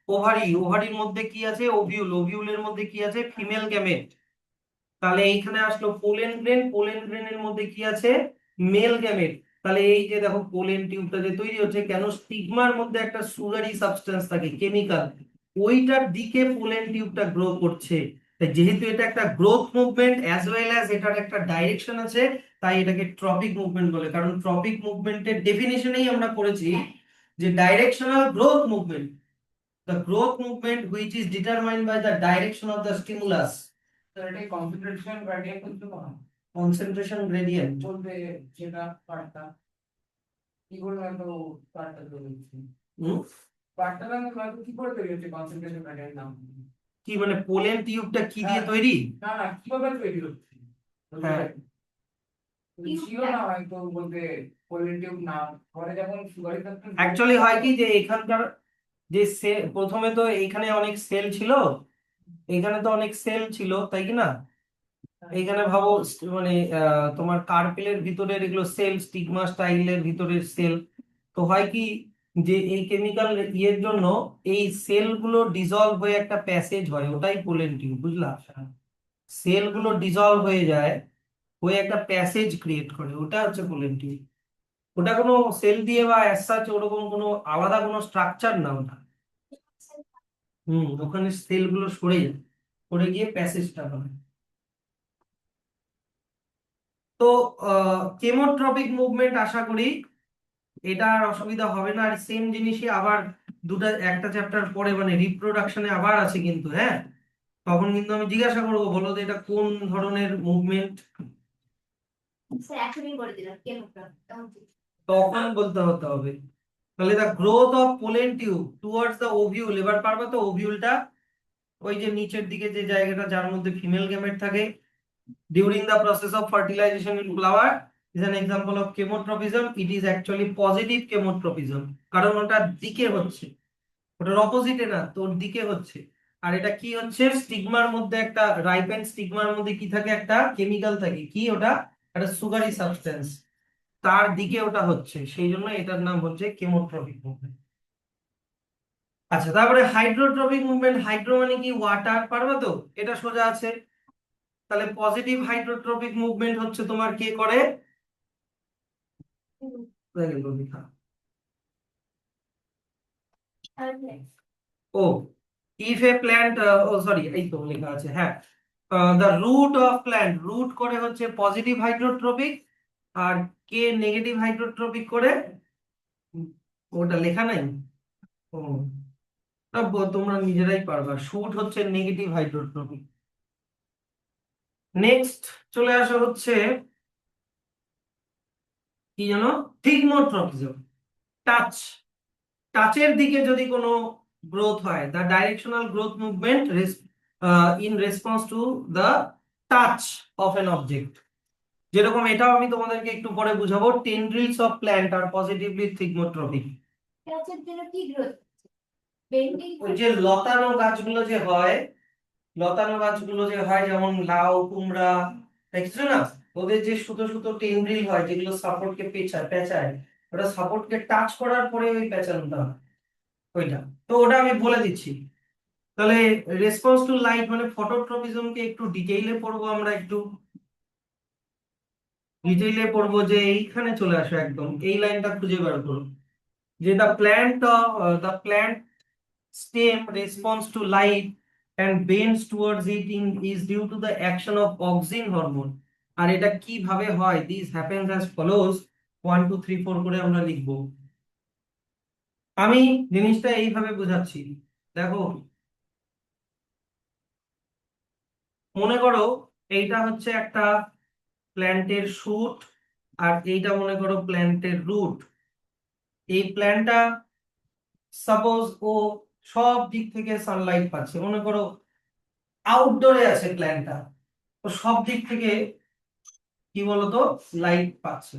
Speaker 1: ওভারি, ওভারির মধ্যে কি আছে? ওভিউল, ওভিউলের মধ্যে কি আছে? Female gamete. তাহলে এইখানে আসলো পোলেন গ্রেন, পোলেন গ্রেনের মধ্যে কি আছে? Male gamete. তাহলে এই যে দেখো পোলেন টিউবটা যে তৈরি হচ্ছে, কেন? স্টিগমার মধ্যে একটা সুগারি সাবস্টেন্স থাকে, কেমিক্যাল, ওইটার দিকে পোলেন টিউবটা গ্রো করছে। তাই যেহেতু এটা একটা growth movement as well as এটার একটা ডাইরেকশন আছে, তাই এটাকে ট্রপিক মুভমেন্ট বলে। কারণ ট্রপিক মুভমেন্টের ডেফিনেশনেই আমরা পড়েছি যে directional growth movement, the growth movement which is determined by the direction of the stimulus।
Speaker 3: তো এটাই কনসেন্ট্রেশন গ্রেডিয়েন্ট হচ্ছে না?
Speaker 1: কনসেন্ট্রেশন গ্রেডিয়েন্ট
Speaker 3: বলতে যেটা পার্টটা কি করে হয়তো পার্টটা তৈরি হচ্ছে পার্টটা হয়তো কি করে তৈরি হচ্ছে কনসেন্ট্রেশন গ্রেডিয়েন্ট নাম
Speaker 1: কি মানে পোলেন টিউবটা কি দিয়ে
Speaker 3: হ্যাঁ।
Speaker 1: তৈরি?
Speaker 3: না না কিভাবে তৈরি হচ্ছে
Speaker 1: হ্যাঁ
Speaker 3: ছিল না হয়তো বলতে পোলেন টিউব না পরে যখন সুগারিক
Speaker 1: অ্যাকচুয়ালি হয় কি যে এখানকার যে প্রথমে তো এইখানে অনেক সেল ছিল, এখানে তো অনেক সেল ছিল তাই কি না? এইখানে ভাবো মানে তোমার কার্পেলের ভিতরের এগুলো সেল, স্টিগমা স্টাইলের ভিতরের সেল। তো হয় কি যে এই কেমিক্যাল ইয়ের জন্য এই সেল গুলো ডিজলভ হয়ে একটা প্যাসেজ হয়, ওটাই পোলেন টিউব, বুঝলা? সেল গুলো ডিজলভ হয়ে যায়, হয়ে একটা প্যাসেজ ক্রিয়েট করে, ওটা হচ্ছে পোলেন টিউব। ওটা কোনো সেল দিয়ে বা অ্যাজ সাচ ওরকম কোনো আলাদা কোনো স্ট্রাকচার না ওটা। ওখানে সেল গুলো সরে যায়, সরে গিয়ে প্যাসেজটা বানায়। তো কেমোট্রপিক মুভমেন্ট আশা করি এটা আর অসুবিধা হবে না। আর সেম জিনিসই আবার একটা চ্যাপ্টার পরে মানে রিপ্রোডাকশনে আবার আছে কিন্তু, হ্যাঁ, তখন কিন্তু আমি জিজ্ঞাসা করবো, বলো তো এটা কোন ধরনের মুভমেন্ট,
Speaker 2: স্যার এখনই বলে দিলাম কেন
Speaker 1: তখন বলতে হতে হবে। তাহলে the growth of pollen tube towards the ovule, এবার পারবে তো ওভিউলটা, ওই যে নিচের দিকে যে জায়গাটা যার মধ্যে ফিমেল গ্যামেট থাকে, during the process of fertilization in flower is an example of chemotropism. It is actually positive chemotropism, কারণ ওটা দিকে হচ্ছে, ওটার অপোজিটে না, তোর দিকে হচ্ছে। আর এটা কি হচ্ছে, স্টিগমার মধ্যে একটা রাইপেন স্টিগমার মধ্যে কি থাকে, একটা কেমিক্যাল থাকে, কি ওটা, একটা সুগারি সাবস্টেন্স, তার দিকে ওটা হচ্ছে, সেই জন্য এটার নাম হচ্ছে কেমোট্রপিক মুভমেন্ট। আচ্ছা, তারপরে হাইড্রোট্রপিক মুভমেন্ট, হাইড্রো মানে কি ওয়াটার, পারবে তো, এটা সোজা আছে। তাহলে পজিটিভ হাইড্রোট্রপিক মুভমেন্ট হচ্ছে তোমার কে করে, ও ইফ এ প্ল্যান্ট, ও সরি এই তো লেখা আছে, হ্যাঁ, the root of plant, root করে হচ্ছে পজিটিভ হাইড্রোট্রপিক, আর কে নেগেটিভ হাইড্রোট্রপিক করে, ওটা লেখা নাই। ও না, তোমরা নিজেরাই পারবা, শুট হচ্ছে নেগেটিভ হাইড্রোট্রপিক। নেক্সট চলে আসা হচ্ছে কি জানো, থিগমোট্রপিজম, টাচ, টাচের দিকে যদি কোনো গ্রোথ হয়, the directional growth movement in response to the touch of an object. যেরকম এটাও আমি তোমাদেরকে একটু পরে বুঝাবো, টেন্ড্রিলস অফ প্ল্যান্ট আর পজিটিভলি থিগমোট্রপিক।
Speaker 2: গাছের জন্য কি গ্রোথ বেন্ডিং
Speaker 1: ওই যে লতানো গাছগুলো যে হয়, লতানো গাছগুলো যে হয়, যেমন লাউ কুমড়া, দেখছো না, ওদের যে সুতো সুতো টেন্ড্রিল হয় যেগুলো সাপোর্টকে পেঁচায় পেঁচায়, ওটা সাপোর্টকে টাচ করার পরে ওই পেঁচানোটা হয়, ওইটা। তো ওটা আমি বলে দিচ্ছি। তাহলে রেসপন্স টু লাইট মানে ফটোট্রপিজমকে একটু ডিটেইলে পড়বো আমরা, একটু ডিটেইলে পড়বো, যে এইখানে চলে আসো, একদম এই লাইনটা খুঁজে বের করো, যে the plant stem response to light and bends towards it is due to the action of auxin hormone। আর এটা কিভাবে হয়, this happens as follows, 1 2 3 4 করে আমরা লিখবো। আমি জিনিসটা এইভাবে বোঝাচ্ছি, দেখো, মনে করো এইটা হচ্ছে একটা প্ল্যান্টের শুট, আর এইটা মনে করো প্ল্যান্টের রুট। এই প্ল্যান্টটা সাপোজ ও সব দিক থেকে সানলাইট পাচ্ছে, মনে করো আউটডোরে আছে প্ল্যান্টটা, তো সব দিক থেকে কি বলতো লাইট পাচ্ছে,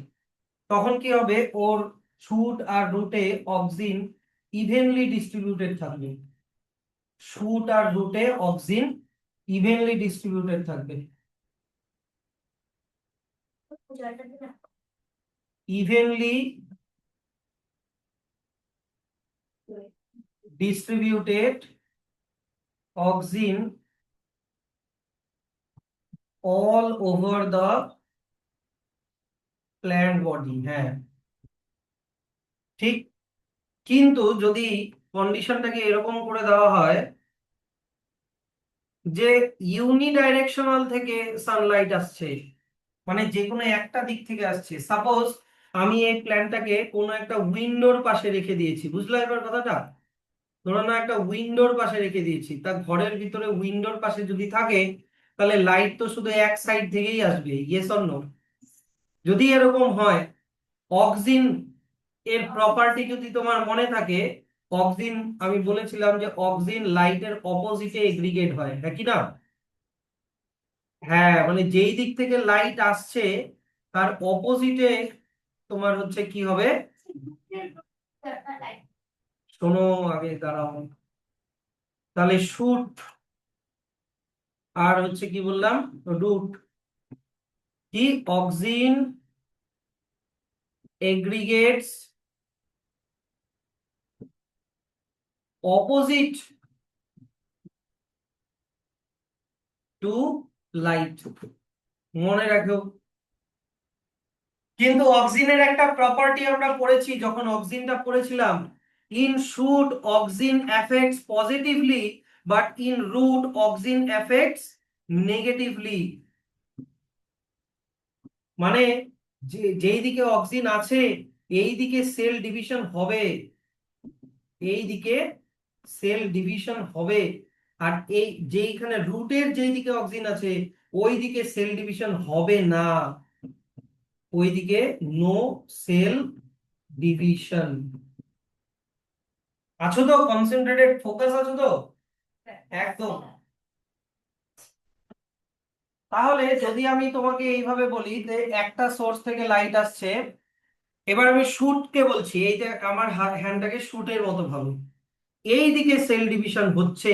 Speaker 1: তখন কি হবে, ওর শুট আর রুটে অক্সিন ইভেনলি ডিস্ট্রিবিউটেড থাকবে, শুট আর রুটে অক্সিন ইভেনলি ডিস্ট্রিবিউটেড থাকবে, evenly distributed auxin all over the plant body, হ্যাঁ ঠিক। কিন্তু যদি কন্ডিশনটাকে এরকম করে দেওয়া হয় যে ইউনিডাইরেকশনাল থেকে সানলাইট আসছে, মানে যে কোনো একটা দিক থেকে আসছে, সাপোজ আমি এই প্ল্যান্টটাকে কোনো একটা উইন্ডোর পাশে রেখে দিয়েছি, বুঝলা এবার কথাটা, ধরো না একটা উইন্ডোর পাশে রেখে দিয়েছি, তা ঘরের ভিতরে উইন্ডোর পাশে যদি থাকে, তাহলে লাইট তো শুধু এক সাইড থেকেই আসবে, ইয়েস অর নো? যদি এরকম হয়, অক্সিন এর প্রপার্টি যদি তোমার মনে থাকে, অক্সিন, আমি বলেছিলাম যে অক্সিন লাইটের অপোজিটে এগ্রিগেট হয়, হ্যাঁ কি না? হ্যাঁ, মানে যেই দিক থেকে লাইট আসছে তার অপোজিটে তোমার হচ্ছে কি হবে, শোনো আগে দাঁড়াও, তাহলে শুট আর হচ্ছে কি বললাম, রুট, কি auxin aggregates opposite to light, মনে রাখো। কিন্তু অক্সিনের একটা প্রপার্টি আমরা পড়েছি, যখন অক্সিনটা পড়েছিলাম, in shoot auxin effects positively but in root auxin effects negatively. মানে যেই দিকে অক্সিন আছে এই দিকে সেল ডিভিশন হবে, এই দিকে সেল ডিভিশন হবে, আর এই যেইখানে রুটের যেই দিকে অক্সিন আছে ওই দিকে সেল ডিভিশন হবে না, ওইদিকে নো সেল ডিভিশন। আছো তো? কনসেন্ট্রেটেড ফোকাস আছো তো? একদম। তাহলে যদি আমি তোমাকে এইভাবে বলি যে একটা সোর্স থেকে লাইট আসছে, এবার আমি শুটকে বলছি, এই যে আমার হ্যান্ডটাকে শুটের মতো ভাবো, এই দিকে সেল ডিভিশন হচ্ছে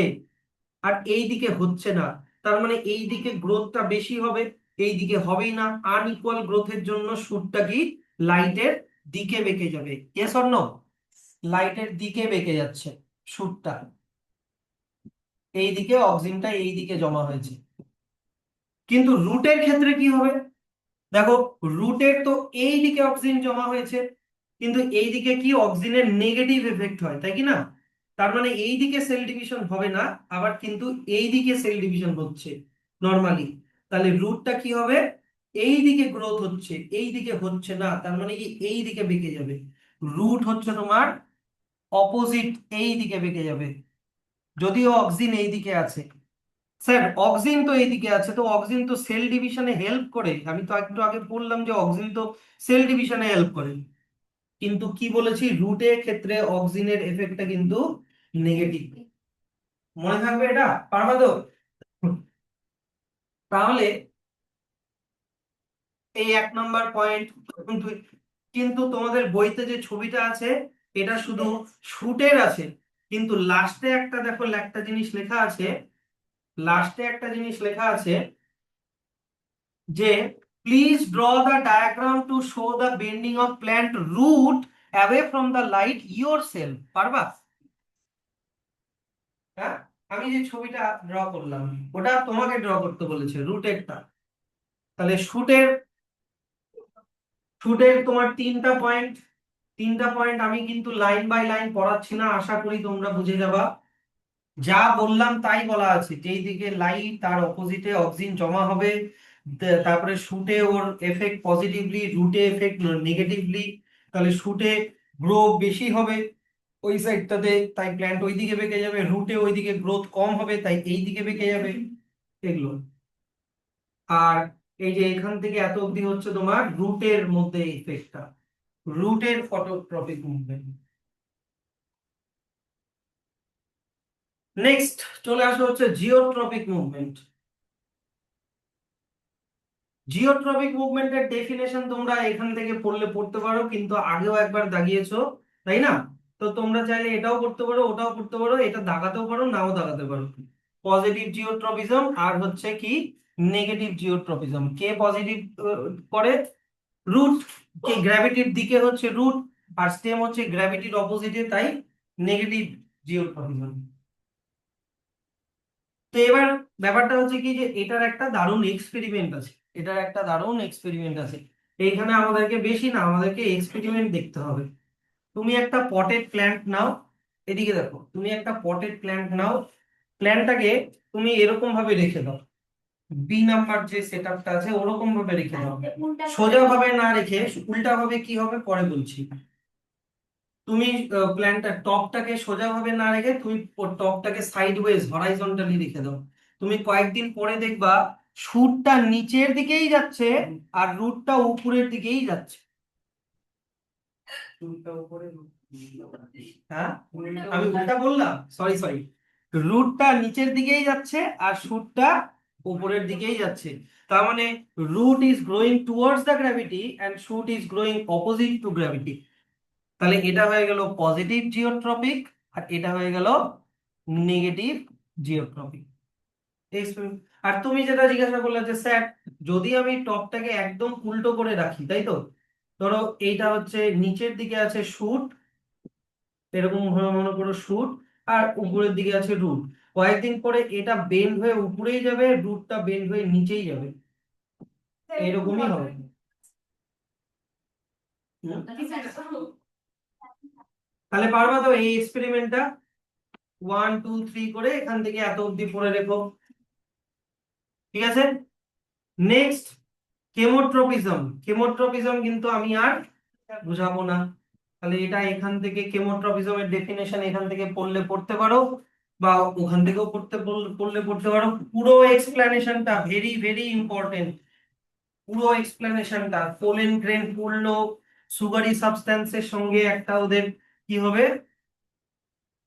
Speaker 1: আর এই দিকে হচ্ছে না, তার মানে এই দিকে গ্রোথটা বেশি হবে, এই দিকে হবেই না। আনইকুয়াল গ্রোথের জন্য শুটটা কি লাইটের দিকে বেঁকে যাবে, ইয়েস অর নো? লাইটের দিকে বেঁকে যাচ্ছে শুটটা, এই দিকে অক্সিজেনটা এই দিকে জমা হয়েছে। কিন্তু রুটের ক্ষেত্রে কি হবে, দেখো, রুটের তো এই দিকে অক্সিজেন জমা হয়েছে, কিন্তু এই দিকে কি অক্সিজেনের নেগেটিভ এফেক্ট হয়, তাই কি না? তার মানে এই দিকে সেল ডিভিশন হবে না, আবার কিন্তু এই দিকে সেল ডিভিশন হচ্ছে নরমালি। তাহলে রুটটা কি হবে, এই দিকে গ্রোথ হচ্ছে এই দিকে হচ্ছে না, তার মানে কি এই দিকে বেঁকে যাবে। রুট হচ্ছে তোমার অপোজিট, এই দিকে বেঁকে যাবে, যদিও অক্সিজেন এই দিকে আছে। স্যার অক্সিন তো এইদিকে আছে, তো অক্সিন তো সেল ডিভিশনে হেল্প করে, আমি তো একটু আগে বললাম যে অক্সিন তো সেল ডিভিশনে হেল্প করে, কিন্তু কি বলেছি, রুটের ক্ষেত্রে অক্সিনের এফেক্টটা কিন্তু নেগেটিভ। মনে থাকবে এটা, পারবা তো? তাহলে এই 1 নম্বর পয়েন্ট। কিন্তু তোমাদের বইতে যে ছবিটা আছে এটা শুধু শুটের আছে, কিন্তু লাস্টে একটা দেখো, একটা জিনিস লেখা আছে, লাস্টে একটা জিনিস লেখা আছে যে please draw the diagram to show the bending of plant root away from the light yourself, পারবা? হ্যাঁ, আমি যে ছবিটা ড্র করলাম ওটা তোমাকে ড্র করতে বলেছে, রুটেরটা। তাহলে শুটের, শুটের তোমার 3টা পয়েন্ট, 3টা পয়েন্ট আমি কিন্তু লাইন বাই লাইন পড়াচ্ছি না, আশা করি তোমরা বুঝে যাবা। যা বললাম তাই বলা আছে, যেই দিকে লাইট তার অপোজিটে অক্সিজেন জমা হবে, তারপরে শুটে ওর এফেক্ট পজিটিভলি, রুটে এফেক্ট নেগেটিভলি। তাহলে শুটে গ্রো বেশি হবে ওই সাইডটাতে, তাই প্ল্যান্ট ওই দিকে বেঁকে যাবে, রুটে ওইদিকে গ্রোথ কম হবে তাই এই দিকে বেঁকে যাবে, এগুলো। আর এই যে এখান থেকে এত অবধি হচ্ছে তোমার রুটের মধ্যে ইফেক্টটা, রুটের ফটোট্রপিক মুভমেন্ট। নেক্সট চলে আসা হচ্ছে জিওট্রপিক মুভমেন্ট। জিওট্রপিক মুভমেন্টের ডেফিনেশন তোমরা এখান থেকে পড়লে পড়তে পারো, কিন্তু আগেও একবার দাগিয়েছো, তাই না? তো তোমরা চাইলে এটাও করতে পারো, ওটাও করতে পারো, এটা দাগাতেও পারো, নাও দাগাতে পারো। পজিটিভ জিওট্রপিজম আর হচ্ছে কি নেগেটিভ জিওট্রপিজম। কে পজিটিভ করে, রুট, কে গ্র্যাভিটির দিকে হচ্ছে রুট, আর স্টেম হচ্ছে গ্র্যাভিটির অপোজিটে, তাই নেগেটিভ জিওট্রপিজম। তো এবার ব্যাপারটা হচ্ছে কি যে এটার একটা দারুণ এক্সপেরিমেন্ট আছে, এটার একটা দারুণ এক্সপেরিমেন্ট আছে। এইখানে আমাদেরকে বেশি না, আমাদেরকে এক্সপেরিমেন্ট দেখতে হবে। তুমি একটা পটেড প্ল্যান্ট নাও, এদিকে দেখো, তুমি একটা পটেড প্ল্যান্ট নাও, প্ল্যান্টটাকে তুমি এরকম ভাবে রেখে দাও, বি নাম্বার যে সেটআপটা আছে ওরকম ভাবে রেখে দাও, সোজা ভাবে না রেখে উল্টা ভাবে কি হবে পরে বলছি। তুমি প্ল্যানটা টপটাকে সোজা ভাবে না রেখে তুমি টপটাকে সাইড ওয়েজ হরাইজন্টালি রেখে দাও, তুমি কয়েকদিন পরে দেখবা শুটটা নিচের দিকেই যাচ্ছে আর রুটটা উপরের দিকেই যাচ্ছে।
Speaker 3: চুলটা উপরে
Speaker 1: হ্যাঁ, আমি উল্টা বললাম, সরি সরি। রুটটা নিচের দিকেই যাচ্ছে আর শুটটা উপরের দিকেই যাচ্ছে। তার মানে root is growing towards the gravity and shoot is growing opposite to gravity. তাহলে এটা হয়ে গেল পজিটিভ জিওট্রপিক আর এটা হয়ে গেল নেগেটিভ জিওট্রপিক। আর তুমি যেটা জিজ্ঞাসা করলে যে স্যার, যদি আমি টপটাকে একদম উল্টো করে রাখি, তাই তো, ধরো এইটা হচ্ছে নিচের দিকে আছে শুট, এরকম ভাবে মনে করো শুট, আর উপরের দিকে আছে রুট। কয়েকদিন পরে এটা বেন্ড হয়ে উপরেই যাবে, রুটটা বেন্ড হয়ে নিচেই যাবে, এরকমই হবে। হুম? তাহলে পারবা তো এই এক্সপেরিমেন্টটা 1 2 3 করে এখান থেকে এত অব্দি পড়ে রেখো, ঠিক আছে? Next, chemotropism. কেমোট্রপিজম কিন্তু আমি আর বুঝাবো না। তাহলে এটা এখান থেকে কেমোট্রপিজমের ডেফিনেশন এখান থেকে পড়লে পড়তে পারো, বা ওখান থেকেও পড়লে পড়তে পারো। পুরো এক্সপ্লেনেশনটা ভেরি ভেরি ইম্পর্টেন্ট। পুরো এক্সপ্লেনেশনটা পোলেন গ্রেন পড়লো, সুগারি সাবস্ট্যান্সের সঙ্গে একটা ওদের কি হবে,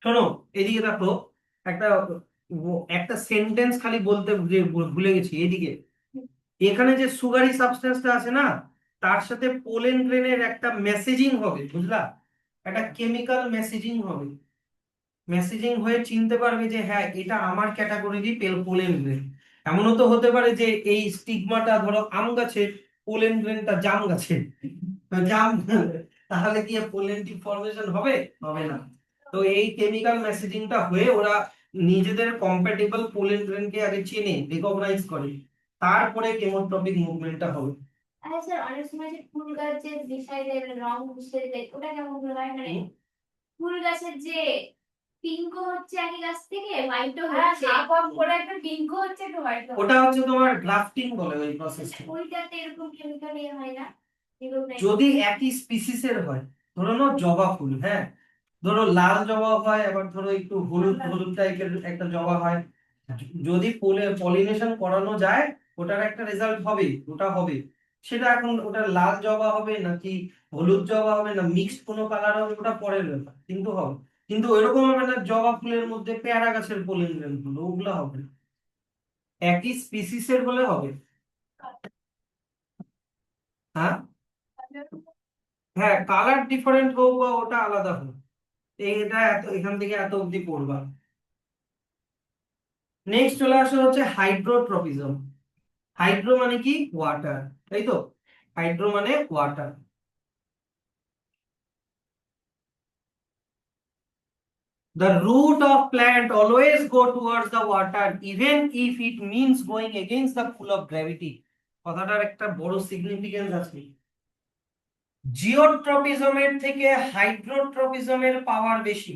Speaker 1: শোনো, এদিকে দেখো, একটা একটা সেন্টেন্স খালি বলতে ভুলে গেছি। এদিকে এখানে যে সুগারি সাবস্টেন্সটা আছে না, তার সাথে পোলেন গ্রেনের একটা মেসেজিং হবে, বুঝলা? একটা কেমিক্যাল মেসেজিং হবে। মেসেজিং হয়ে চিনতে পারবে যে হ্যাঁ, এটা আমার ক্যাটাগরি পোলেন গ্রেন। এমনও তো হতে পারে যে এই স্টিগমাটা ধরো আম গাছের, পোলেন গ্রেনটা জাম গাছের। তো জাম, তাহলে কি পোলেনটি ফর্মেশন হবে? হবে না। তো এই কেমিক্যাল মেসেজিংটা হয়ে ওরা নিজেদের কম্প্যাটিবল পোলেন গ্রেনকে আগে চেনে, রিকগনাইজ করে, তারপরে কেমোট্রপিক মুভমেন্টটা হবে।
Speaker 2: আচ্ছা স্যার, অনেক সময় যে ফুল গাছের বিষয়ের রং মিশে যায়, ওটা কেমন করে হয়? মানে ফুল গাছের যে পিঙ্ক হচ্ছে একই গাছ থেকে, হোয়াইটও হচ্ছে, আপন করে একটা পিঙ্ক হচ্ছে একটা হোয়াইট।
Speaker 1: ওটা হচ্ছে তোমার গ্রাফটিং বলে ওই প্রসেসটা।
Speaker 2: ওইটাতে এরকম কেমিক্যাল হয় না?
Speaker 1: যদি একই স্পিসিসের হয়, ধরো নাও জবা ফুল, হ্যাঁ, ধরো লাল জবা হয়, আবার ধরো একটু হলুদ হলুদ টাইপের একটা জবা হয়, যদি পলিনেশন করানো যায়, ওটার একটা রেজাল্ট হবে, ওটা হবে। সেটা এখন ওটা লাল জবা হবে নাকি হলুদ জবা হবে না মিক্সড কোনো কালার হবে, ওটা পরের ব্যাপার, কিন্তু হবে। কিন্তু ওইরকম হবে না জবা ফুলের মধ্যে পেয়ারা গাছের পোলেন হলো, ওগুলো হবে না। একই স্পিসিসের হলে হবে। হ্যাঁ, হ্যাঁ, কালার ডিফারেন্ট হোক বা ওটা আলাদা হোক, এটা এত এখান থেকে এত অব্দি পড়বা। নেক্সট চলে আসে হচ্ছে হাইড্রোট্রপিজম। হাইড্রো মানে কি? ওয়াটার, তাই তো? হাইড্রো মানে water. The root of plant always go towards the water even if it means going against the pull of gravity. কথাটার একটা বড় সিগনিফিকেন্স আছে। জিওট্রপিজমের থেকে হাইড্রোট্রপিজমের পাওয়ার বেশি।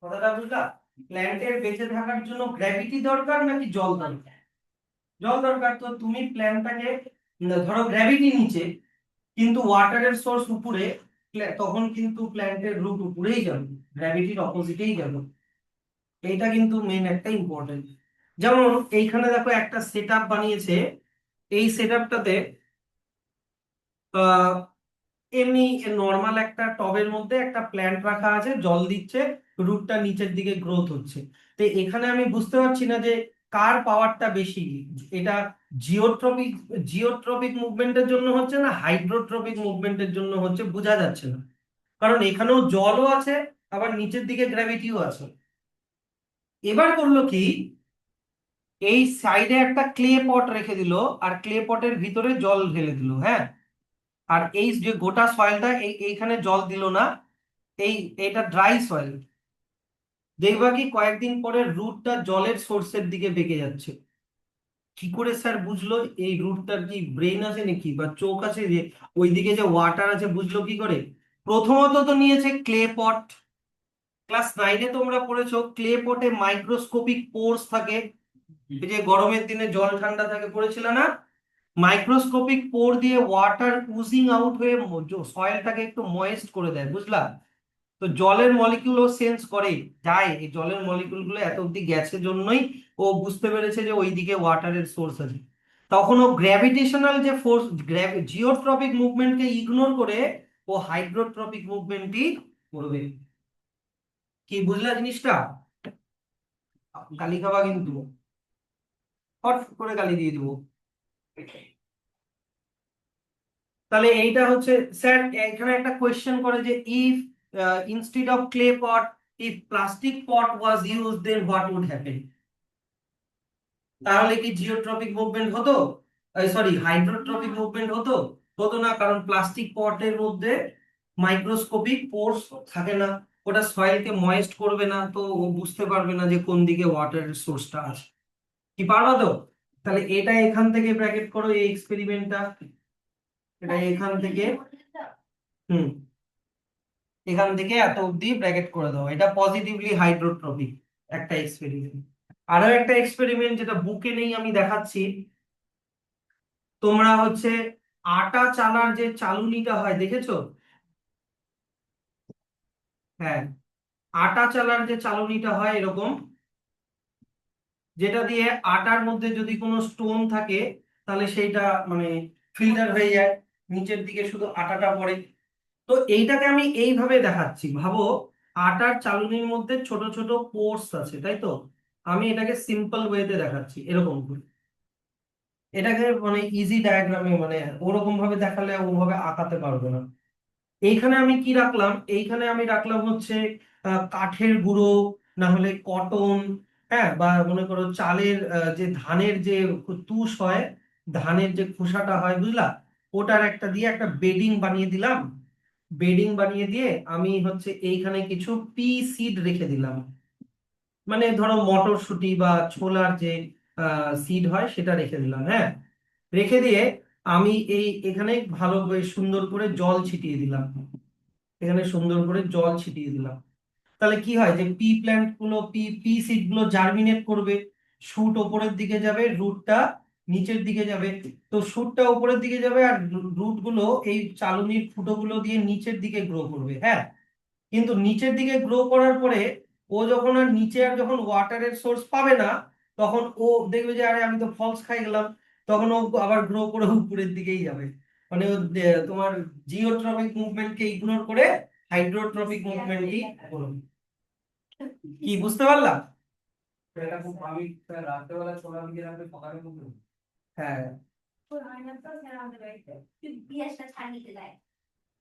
Speaker 1: কথাটা বুঝলা? প্ল্যান্টের বেঁচে থাকার জন্য গ্র্যাভিটি দরকার নাকি জল দরকার? জল দরকার। তো তুমি প্ল্যান্টটাকে ধরো গ্র্যাভিটি নিচে কিন্তু ওয়াটারের সোর্স উপরে, তখন কিন্তু প্ল্যান্টের রুট উপরেই যাবে, গ্র্যাভিটির অপোজিটেই যাবে। এইটা কিন্তু মেন একটা ইম্পর্টেন্ট। যেমন এইখানে দেখো একটা সেটআপ বানিয়েছে, এই সেটআপটাতে এমনি নর্মাল একটা টবের মধ্যে একটা প্ল্যান্ট রাখা আছে, জল দিচ্ছে, রুটটা নিচের দিকে গ্রোথ হচ্ছে। তো এখানে আমি বুঝতে পারছি না যে কার পাওয়ারটা বেশি, এটা জিওট্রপিক জিওট্রপিক মুভমেন্টের জন্য হচ্ছে না হাইড্রোট্রপিক মুভমেন্টের জন্য হচ্ছে, বোঝা যাচ্ছে না। কারণ এখানেও জলও আছে, আবার নিচের দিকে গ্র্যাভিটিও আছে। এবার করলো কি, এই সাইডে একটা ক্লে পট রেখে দিল, আর ক্লে পটের ভিতরে জল ঢেলে দিল, হ্যাঁ। আর এই যে গোটা সয়েলটা এইখানে জল দিল না, এই এটা ড্রাই সয়েল। দেখবা কি কয়েকদিন পরে রুটটা জলের সোর্সের দিকে বেঁকে যাচ্ছে। কি করে স্যার বুঝলো? এই রুটটার কি ব্রেন আছে নাকি বা চোখ আছে যে ওইদিকে যে ওয়াটার আছে, বুঝলো কি করে? প্রথমত তো নিয়েছে ক্লে পট। ক্লাস 9-এ তোমরা পড়েছো ক্লে পটে মাইক্রোস্কোপিক পোরস থাকে, এই যে গরমের দিনে জল ঠান্ডা থাকে, পড়েছিল না? মাইক্রোস্কোপিক পোর দিয়ে ওয়াটার উজিং আউট হয়ে সয়েলটাকে একটু ময়েস্ট করে দেয়, বুঝলা? তো তো জলের মলিকিউলও সেন্স করে যায়, এই জলের মলিকিউল গুলো এত অব্দি গেছে জন্যই ও বুঝতে পেরেছে যে ওইদিকে ওয়াটারের সোর্স আছে। তখন ও গ্র্যাভিটেশনাল যে ফোর্স, জিওট্রপিক মুভমেন্টকে ইগনোর করে ও হাইড্রোট্রপিক মুভমেন্টই করবে। কি বুঝলা জিনিসটা? গালি খাবা কিন্তু, হট করে গালি দিয়ে দিব। তাহলে এইটা হচ্ছে স্যার, এখানে একটা কোয়েশ্চেন করে যে if instead of clay pot if plastic pot was used then what would happen. তাহলে কি জিওট্রপিক মুভমেন্ট হতো? সরি, হাইড্রোট্রপিক মুভমেন্ট হতো? হতো না, কারণ প্লাস্টিক পটের মধ্যে মাইক্রোস্কোপিক পোরস থাকে না, ওটা সয়েলকে ময়েস্ট করবে না, তো ও বুঝতে পারবে না যে কোন দিকে ওয়াটারের সোর্সটা আছে। কি পারবা তো? তাহলে এটা এখান থেকে ব্র্যাকেট করো, এই এক্সপেরিমেন্টটা, এটা এখান থেকে, হুম, এখান থেকে এত অব্দি ব্র্যাকেট করে দাও। এটা পজিটিভলি হাইড্রোট্রপিক একটা এক্সপেরিমেন্ট। আরো একটা এক্সপেরিমেন্ট যেটা বুকে নেই আমি দেখাচ্ছি। তোমরা হচ্ছে আটা চালার যে চালুনিটা হয় দেখেছো? হ্যাঁ, আটা চালার যে চালুনিটা হয় এরকম, যেটা দিয়ে আটার মধ্যে যদি কোনো স্টোন থাকে তাহলে সেইটা মানে ফিল্টার হয়ে যায়, নিচের দিকে শুধু আটাটা পড়ে। তো এইটাকে আমি এইভাবে দেখাচ্ছি, ভাবো আটার চালুনির মধ্যে ছোট ছোট পোর্স আছে, তাই তো? আমি এটাকে সিম্পল ওয়েতে দেখাচ্ছি এরকম করে। এটাকে মানে ইজি ডায়াগ্রামে, মানে ওরকম ভাবে দেখালে ওভাবে আঁকাতে পারবো না। এইখানে আমি কি রাখলাম, এইখানে আমি রাখলাম হচ্ছে কাঠের গুঁড়ো, না হলে কটন, হ্যাঁ, বা মনে করো চালের যে ধানের যে তুষ হয়, ধানের যে খোসাটা হয়, বুঝলা, ওটার একটা দিয়ে একটা বেডিং বানিয়ে দিলাম। বেডিং বানিয়ে দিয়ে আমি হচ্ছে এইখানে কিছু পি সিড রেখে দিলাম, মানে ধরো মটরশুঁটি বা ছোলার যে সিড হয় সেটা রেখে দিলাম, হ্যাঁ। রেখে দিয়ে আমি এখানে ভালো করে সুন্দর করে জল ছিটিয়ে দিলাম, এখানে সুন্দর করে জল ছিটিয়ে দিলাম। তাহলে কি হয় যে পি প্ল্যান্ট গুলো, পি সিড গুলো জার্মিনেট করবে, শুট ওপরের দিকে যাবে, রুটটা নিচের দিকে যাবে। তো শুটটা উপরের দিকে যাবে আর রুট গুলো এই চালনির ফুটোগুলো দিয়ে নিচের দিকে গ্রো করবে, হ্যাঁ। কিন্তু নিচের দিকে গ্রো করার পরে ও যখন আর নিচে আর যখন ওয়াটারের সোর্স পাবে না, তখন ও দেখবে যে আরে আমি তো ফলস খাই গেলাম, তখন ও আবার গ্রো করে উপরের দিকেই যাবে। মানে ও তোমার জিওট্রপিক মুভমেন্টকে ইগনোর করে হাইড্রোট্রপিক মুভমেন্টই করবে। কি বুঝতে পারলা?
Speaker 3: এটা খুব আমি রাত্রেবেলা ছোলা ভিজিয়ে রাখলে সকালে ঘুম।
Speaker 1: হ্যাঁ,
Speaker 2: ইতিহাসটা ছাড়িয়ে দেয়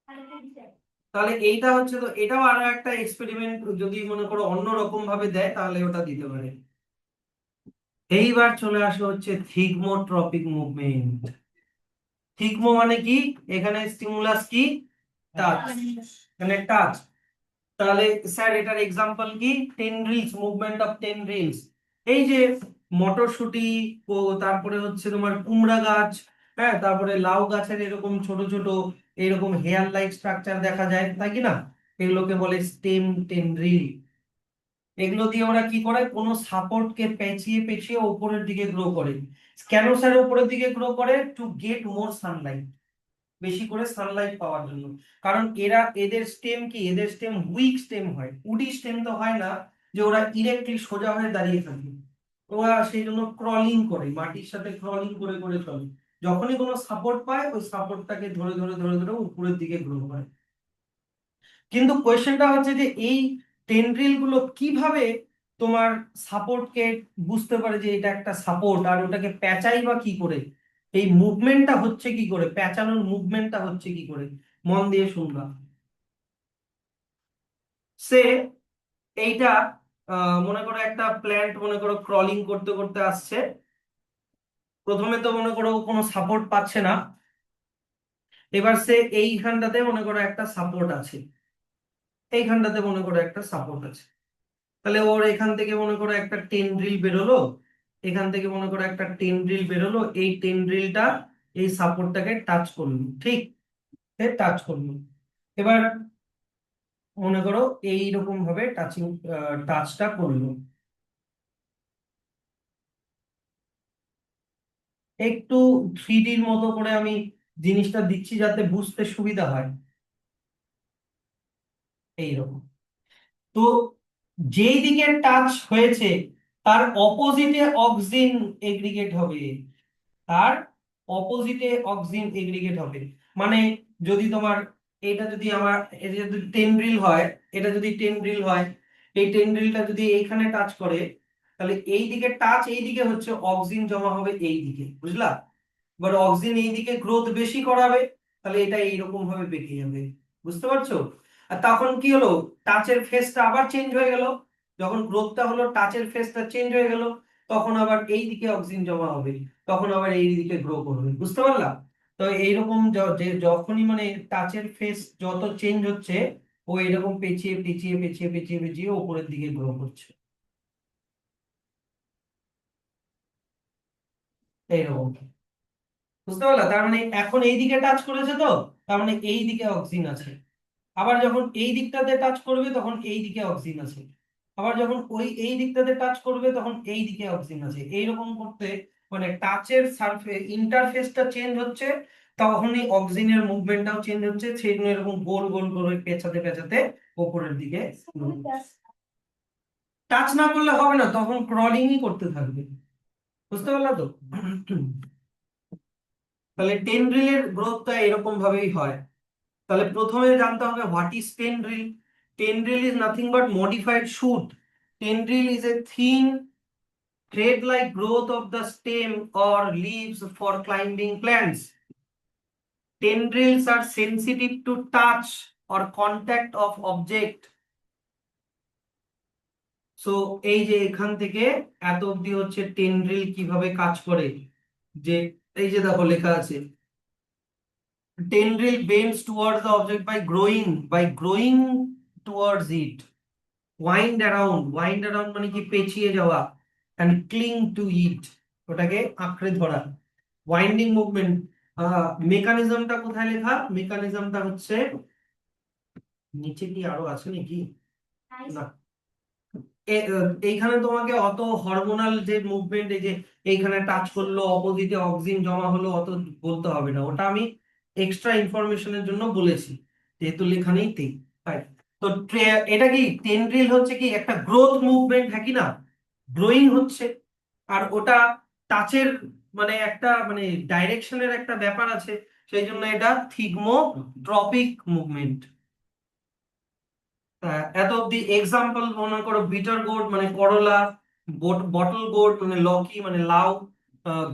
Speaker 2: তাহলে তো বিষয়।
Speaker 1: তাহলে এইটা হচ্ছে, তো এটাও আরো একটা এক্সপেরিমেন্ট, যদি মনে করো অন্য রকম ভাবে দেয় তাহলে ওটা দিতে পারে। এইবার চলে আসো হচ্ছে থিগমোট্রপিক মুভমেন্ট। থিগমো মানে কি? এখানে স্টিমুলাস কি? টাচ, এখানে টাচ। তাহলে স্যার এটার এক্সাম্পল কি? টেন্ড্রিলস, মুভমেন্ট অফ টেন্ড্রিলস। এই যে মটরশুঁটি, ও তারপরে হচ্ছে তোমার কুমড়া গাছ, হ্যাঁ, তারপরে লাউ গাছের এরকম ছোট ছোট এরকম হেয়ার লাইক স্ট্রাকচার দেখা যায়, তাই কি না? এগুলোকে বলে স্টেম টেন্ড্রিল। এগুলো দিয়ে ওরা কি করে, কোনো সাপোর্টকে পেঁচিয়ে পেঁচিয়ে উপরের দিকে গ্রো করে। কেন স্যার উপরের দিকে গ্রো করে? টু গেট মোর সানলাইট, বেশি করে সানলাইট পাওয়ার জন্য। কারণ এদের স্টেম কি, এদের স্টেম উইক স্টেম হয়, উডি স্টেম তো হয় না যে ওরা ইরেক্টলি সোজা হয়ে দাঁড়িয়ে থাকে। ওরা সেই জন্য ক্রলিং করে, মাটির সাথে ক্রলিং করে করে চলে। যখনই কোনো সাপোর্ট পায় ওই সাপোর্টটাকে ধরে ধরে ধরে ধরে উপরের দিকে গ্রো করে। কিন্তু কোয়েশ্চেনটা হচ্ছে যে এই টেন্ড্রিল গুলো কিভাবে তোমার সাপোর্টকে বুঝতে পারে যে এটা একটা সাপোর্ট, আর ওটাকে পেঁচাই বা কি করে? এই মুভমেন্টটা হচ্ছে কি করে, পেঁচানোর মুভমেন্টটা হচ্ছে কি করে? মন দিয়ে শুনবা। সে এইটা মনে করো একটা প্ল্যান্ট, মনে করো ক্রলিং করতে করতে আসছে। প্রথমে তো মনে করো কোনো সাপোর্ট পাচ্ছে না। এবার সে এইখানটাতে মনে করো একটা সাপোর্ট আছে, এইখানটাতে মনে করো একটা সাপোর্ট আছে। তাহলে ওর এখান থেকে মনে করো একটা টেন্ড্রিল বেরোলো, এখান থেকে মনে করো একটা টেন্ড্রিল বেরোলো, এই টেন্ড্রিলটা এই সাপোর্টটাকে টাচ করলো, ঠিক? টাচ করলো। এবার মনে করো এইরকম ভাবে টাচিং, টাচটা করলো। একটু 3Dর মতো করে আমি জিনিসটা দিচ্ছি যাতে বুঝতে সুবিধা হয়। এইরকম তো যেই দিকে টাচ হয়েছে তার অপোজিটে অক্সিন এগ্রিগেট হবে, তার অপোজিটে অক্সিন এগ্রিগেট হবে। মানে যদি তোমার এটা যদি আমার এটা যদি টেন্ড্রিল হয়, এটা যদি টেন্ড্রিল হয়, এই টেন্ড্রিলটা যদি এইখানে টাচ করে, তাহলে এই দিকে টাচ, এই দিকে হচ্ছে অক্সিন জমা হবে এই দিকে, বুঝলা? এবার অক্সিন এই দিকে গ্রোথ বেশি করাবে, তাহলে এটা এইরকম ভাবে বেঁকে যাবে, বুঝতে পারছো? আর তখন কি হলো, টাচের ফেসটা আবার চেঞ্জ হয়ে গেল, যখন গ্রোথটা হলো টাচের ফেসটা চেঞ্জ হয়ে গেল, তখন আবার এই দিকে অক্সিজেন জমা হবে, তখন আবার এই দিকে গ্রো করবে, বুঝতে পারলাম? তো এইরকম যে যখনই মানে টাচের ফেস যত চেঞ্জ হচ্ছে, ও এরকম পেঁচিয়ে পেঁচিয়ে পেঁচিয়ে পেঁচিয়ে পেঁচিয়ে উপরের দিকে গ্রো করছে, এইরকম, বুঝতে পারলা? তার মানে এখন এই দিকে টাচ করেছে, তো তার মানে এই দিকে অক্সিজেন আছে। আবার যখন এই দিকটাতে টাচ করবে তখন এই দিকে অক্সিজেন আছে। আবার যখন ওই এই দিকটাতে টাচ করবে তখন এই দিকে অক্সিজেন আছে। এইরকম করতে মানে টাচের সারফেস ইন্টারফেসটা চেঞ্জ হচ্ছে, তখনই অক্সিজেনের মুভমেন্টটাও চেঞ্জ হচ্ছে, সেই জন্য এরকম গোল গোল করে পেঁচাতে পেঁচাতে উপরের দিকে। টাচ না করলে হবে না, তখন ক্রলিংই করতে থাকবে, বুঝতে পারলা তো? তাহলে টেন্ড্রিলের গ্রোথটা এরকম ভাবেই হয়। তাহলে প্রথমে জানতে হবে what is tendril. Tendril is nothing but modified shoot. Tendril is a thin thread like growth of the stem or leaves for climbing plants. Tendrils are sensitive to touch or contact of object. So এই যে এখান থেকে এত অব্দি হচ্ছে tendril কিভাবে কাজ করে, যে এই যে দেখো লেখা আছে, tendril bends towards the object by growing towards it. Wind around মানে কি, পেঁচিয়ে যাওয়া, and cling to it, ওটাকে আঁকড়ে ধরা, ওয়াইন্ডিং মুভমেন্ট। মেকানিজমটা কোথায় লেখা? মেকানিজমটা হচ্ছে নিচে, কি আরো আছে নাকি? না, এইখানে তোমাকে অত হরমোনাল যে মুভমেন্ট, এই যে এইখানে টাচ করলো অপোজিটে অক্সিজেন জমা হলো, অত বলতে হবে না, ওটা আমি এক্সট্রা ইনফরমেশনের জন্য বলেছি, যেহেতু লেখা নেই তাই। তো এটা কি টেন্ড্রিল হচ্ছে কি একটা গ্রোথ মুভমেন্ট, হ্যাঁ কি না? গ্রোয়িং হচ্ছে, আর ওটা টাচের মানে একটা মানে ডাইরেকশনের একটা ব্যাপার আছে, সেই জন্য এটা থিগমোট্রপিক মুভমেন্ট। এত অব্দি এক্সাম্পল মনে করো, বিটার গোর্ড মানে করলা, বটল গোর্ড মানে লকি মানে লাউ,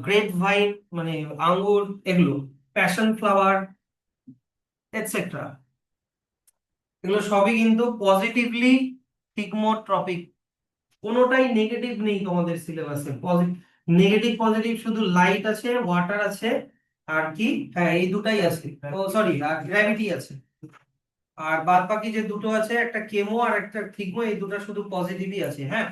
Speaker 1: গ্রেপ ভাইন মানে আঙ্গুর, এগুলো প্যাশন ফ্লাওয়ার এটসেট্রা, এগুলো সবই কিন্তু পজিটিভলি থিগমোট্রপিক। কোনোটাই নেগেটিভ নেই তোমাদের সিলেবাসে। নেগেটিভ পজিটিভ শুধু লাইট আছে, ওয়াটার আছে, আর কি, হ্যাঁ এই দুটাই আছে, ও সরি, আর গ্র্যাভিটি আছে। আর বাদ বাকি যে দুটো আছে, একটা কেমো আর একটা থিগমো, এই দুটো শুধু পজিটিভই আছে, হ্যাঁ।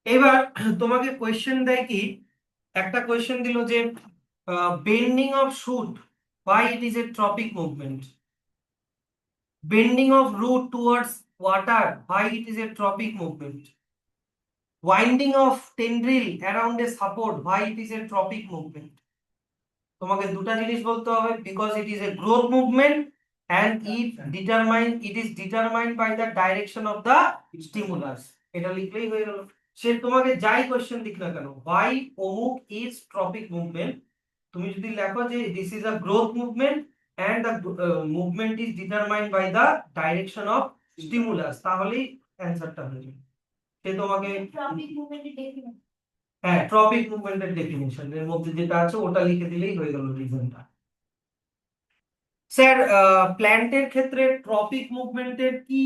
Speaker 1: এবার তোমাকে কোয়েশ্চেন দেয় কি, একটা কোয়েশ্চেন দিল যে bending of shoot, why it is a tropic movement. Bending of root towards water, why it is a tropic movement. Winding of tendril around a support, why it is a tropic movement. তোমাকে দুটা জিনিস বলতে হবে, because it is a growth movement and it is determined by the direction of the stimulus. এটা লিখলেই হয়ে গেল। সে তোমাকে যাই কোশ্চেন দিক না কেন, why অমুক is tropic movement, তুমি যদি লেখো যে this is a growth movement and the movement is determined by the direction of stimulus, তাহলেই অ্যানসারটা হয়ে যাবে। সে তোমাকে
Speaker 2: ট্রপিক মুভমেন্টের ডেফিনেশন,
Speaker 1: হ্যাঁ ট্রপিক মুভমেন্টের ডেফিনেশন এর মধ্যে যেটা আছে ওটা লিখে দিলেই হয়ে গেল রিজনটা। স্যার প্ল্যান্টের ক্ষেত্রে ট্রপিক মুভমেন্টের কি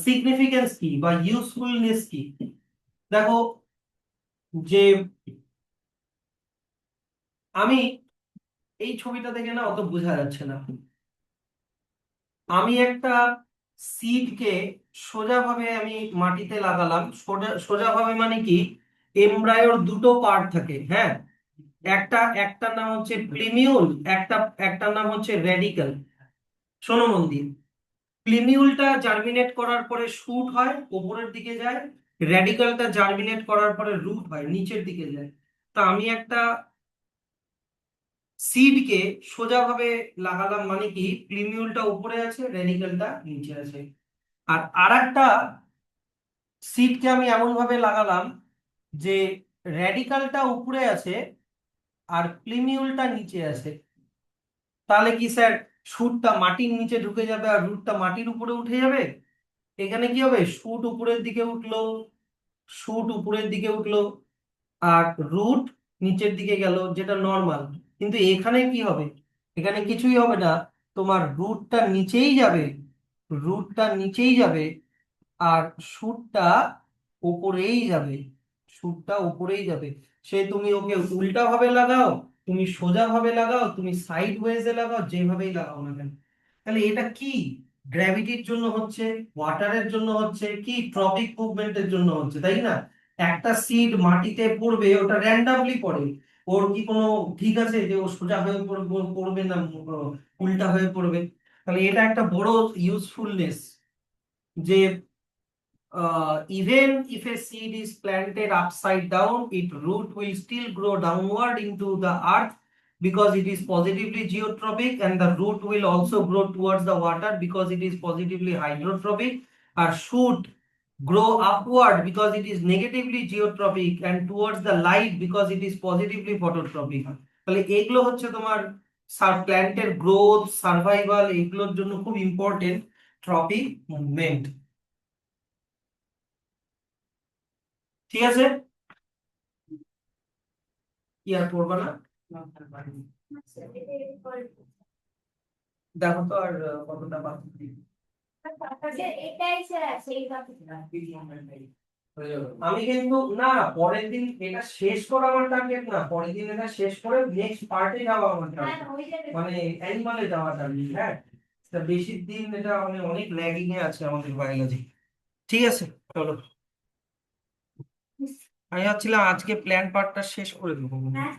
Speaker 1: সিগনিফিকেন্স কি বা ইউজফুলনেস কি? দেখো, যে আমি এই ছবিটা দেখে না অত বোঝা যাচ্ছে না, আমি একটা সিডকে সোজাভাবে আমি মাটিতে লাগালাম, সোজাভাবে মানে কি, এমব্রায়োর দুটো পার্ট থাকে, হ্যাঁ, একটা নাম হচ্ছে প্লিমিউল, একটা নাম হচ্ছে রেডিকেল। শোনো মন দিয়ে, প্লিমিউলটা জার্মিনেট করার পরে শুট হয়, উপরের দিকে যায়। রেডিকালটা জার্মিনেট করার পরে রুট হয়, নিচের দিকে যায়। তা আমি একটা সিডকে সোজাভাবে লাগালাম, মানে কি প্লিমিউলটা উপরে আছে, রেডিকেলটা নিচে আছে। আর আরেকটা সিডকে আমি এমন ভাবে লাগালাম যে রেডিকালটা উপরে আছে আর প্লিমিউলটা নিচে আছে। তাহলে কি স্যার, শুটটা মাটির নিচে ঢুকে যাবে আর রুটটা মাটির উপরে উঠে যাবে? এখানে কি হবে, শুট উপরের দিকে উঠলো, শুট উপরের দিকে উঠলো, আর রুট নিচের দিকে গেল, যেটা নর্মাল। কিন্তু এখানে কি হবে, এখানে কিছুই হবে না, তোমার রুটটা নিচেই যাবে, রুটটা নিচেই যাবে, আর শুটটা ওপরেই যাবে, শুটটা ওপরেই যাবে। সে তুমি ওকে উল্টা ভাবে লাগাও, তুমি সোজা ভাবে লাগাও, তুমি সাইড ওয়েজে লাগাও, যেভাবেই লাগাও না কেন। তাহলে এটা কি, গ্র্যাভিটির জন্য হচ্ছে, ওয়াটারের জন্য হচ্ছে, কি ট্রপিক মুভমেন্টের জন্য হচ্ছে, তাই না? একটা সিড মাটিতে পড়বে, ওটা র্যান্ডামলি পড়ে, ওর কি কোনো ঠিক আছে যে ও সোজা হয়ে পড়বে না উল্টা হয়ে পড়বে? তাহলে এটা একটা বড় ইউজফুলনেস, যে even if a seed is planted upside down, its root will still grow downward into the earth because it is positively geotropic, and the root will also grow towards the water because it is positively hydrotropic, or should grow upward because it is negatively geotropic, and towards the light because it is positively phototropic. তাহলে এগুলো হচ্ছে তোমার প্ল্যান্টের growth, survival, এগুলোর জন্য খুব important tropic movement. ঠিক আছে, কি আর করবা না?
Speaker 2: আচ্ছা, এটাই করে।
Speaker 1: দেখো তো আর কতটা বাকি।
Speaker 2: আচ্ছা, এটাই স্যার সেই কথা।
Speaker 1: আমি কিন্তু না, পরের দিন এটা শেষ করা আমার টার্গেট না, পরের দিন এটা শেষ করে নেক্সট পার্টে যাওয়া আমার
Speaker 2: হ্যাঁ,
Speaker 1: টার্গেট,
Speaker 2: হয়ে যাবে।
Speaker 1: মানে অ্যানিমালে যাওয়া টার্গেট। হ্যাঁ, তা বেশি দিন এটা মানে অনেক ল্যাগিং এ আছে আমাদের বায়োলজি। ঠিক আছে, চলো, আমি ভাবছিলাম আজকে প্ল্যান পার্টটা শেষ করে দেবো।
Speaker 2: হ্যাঁ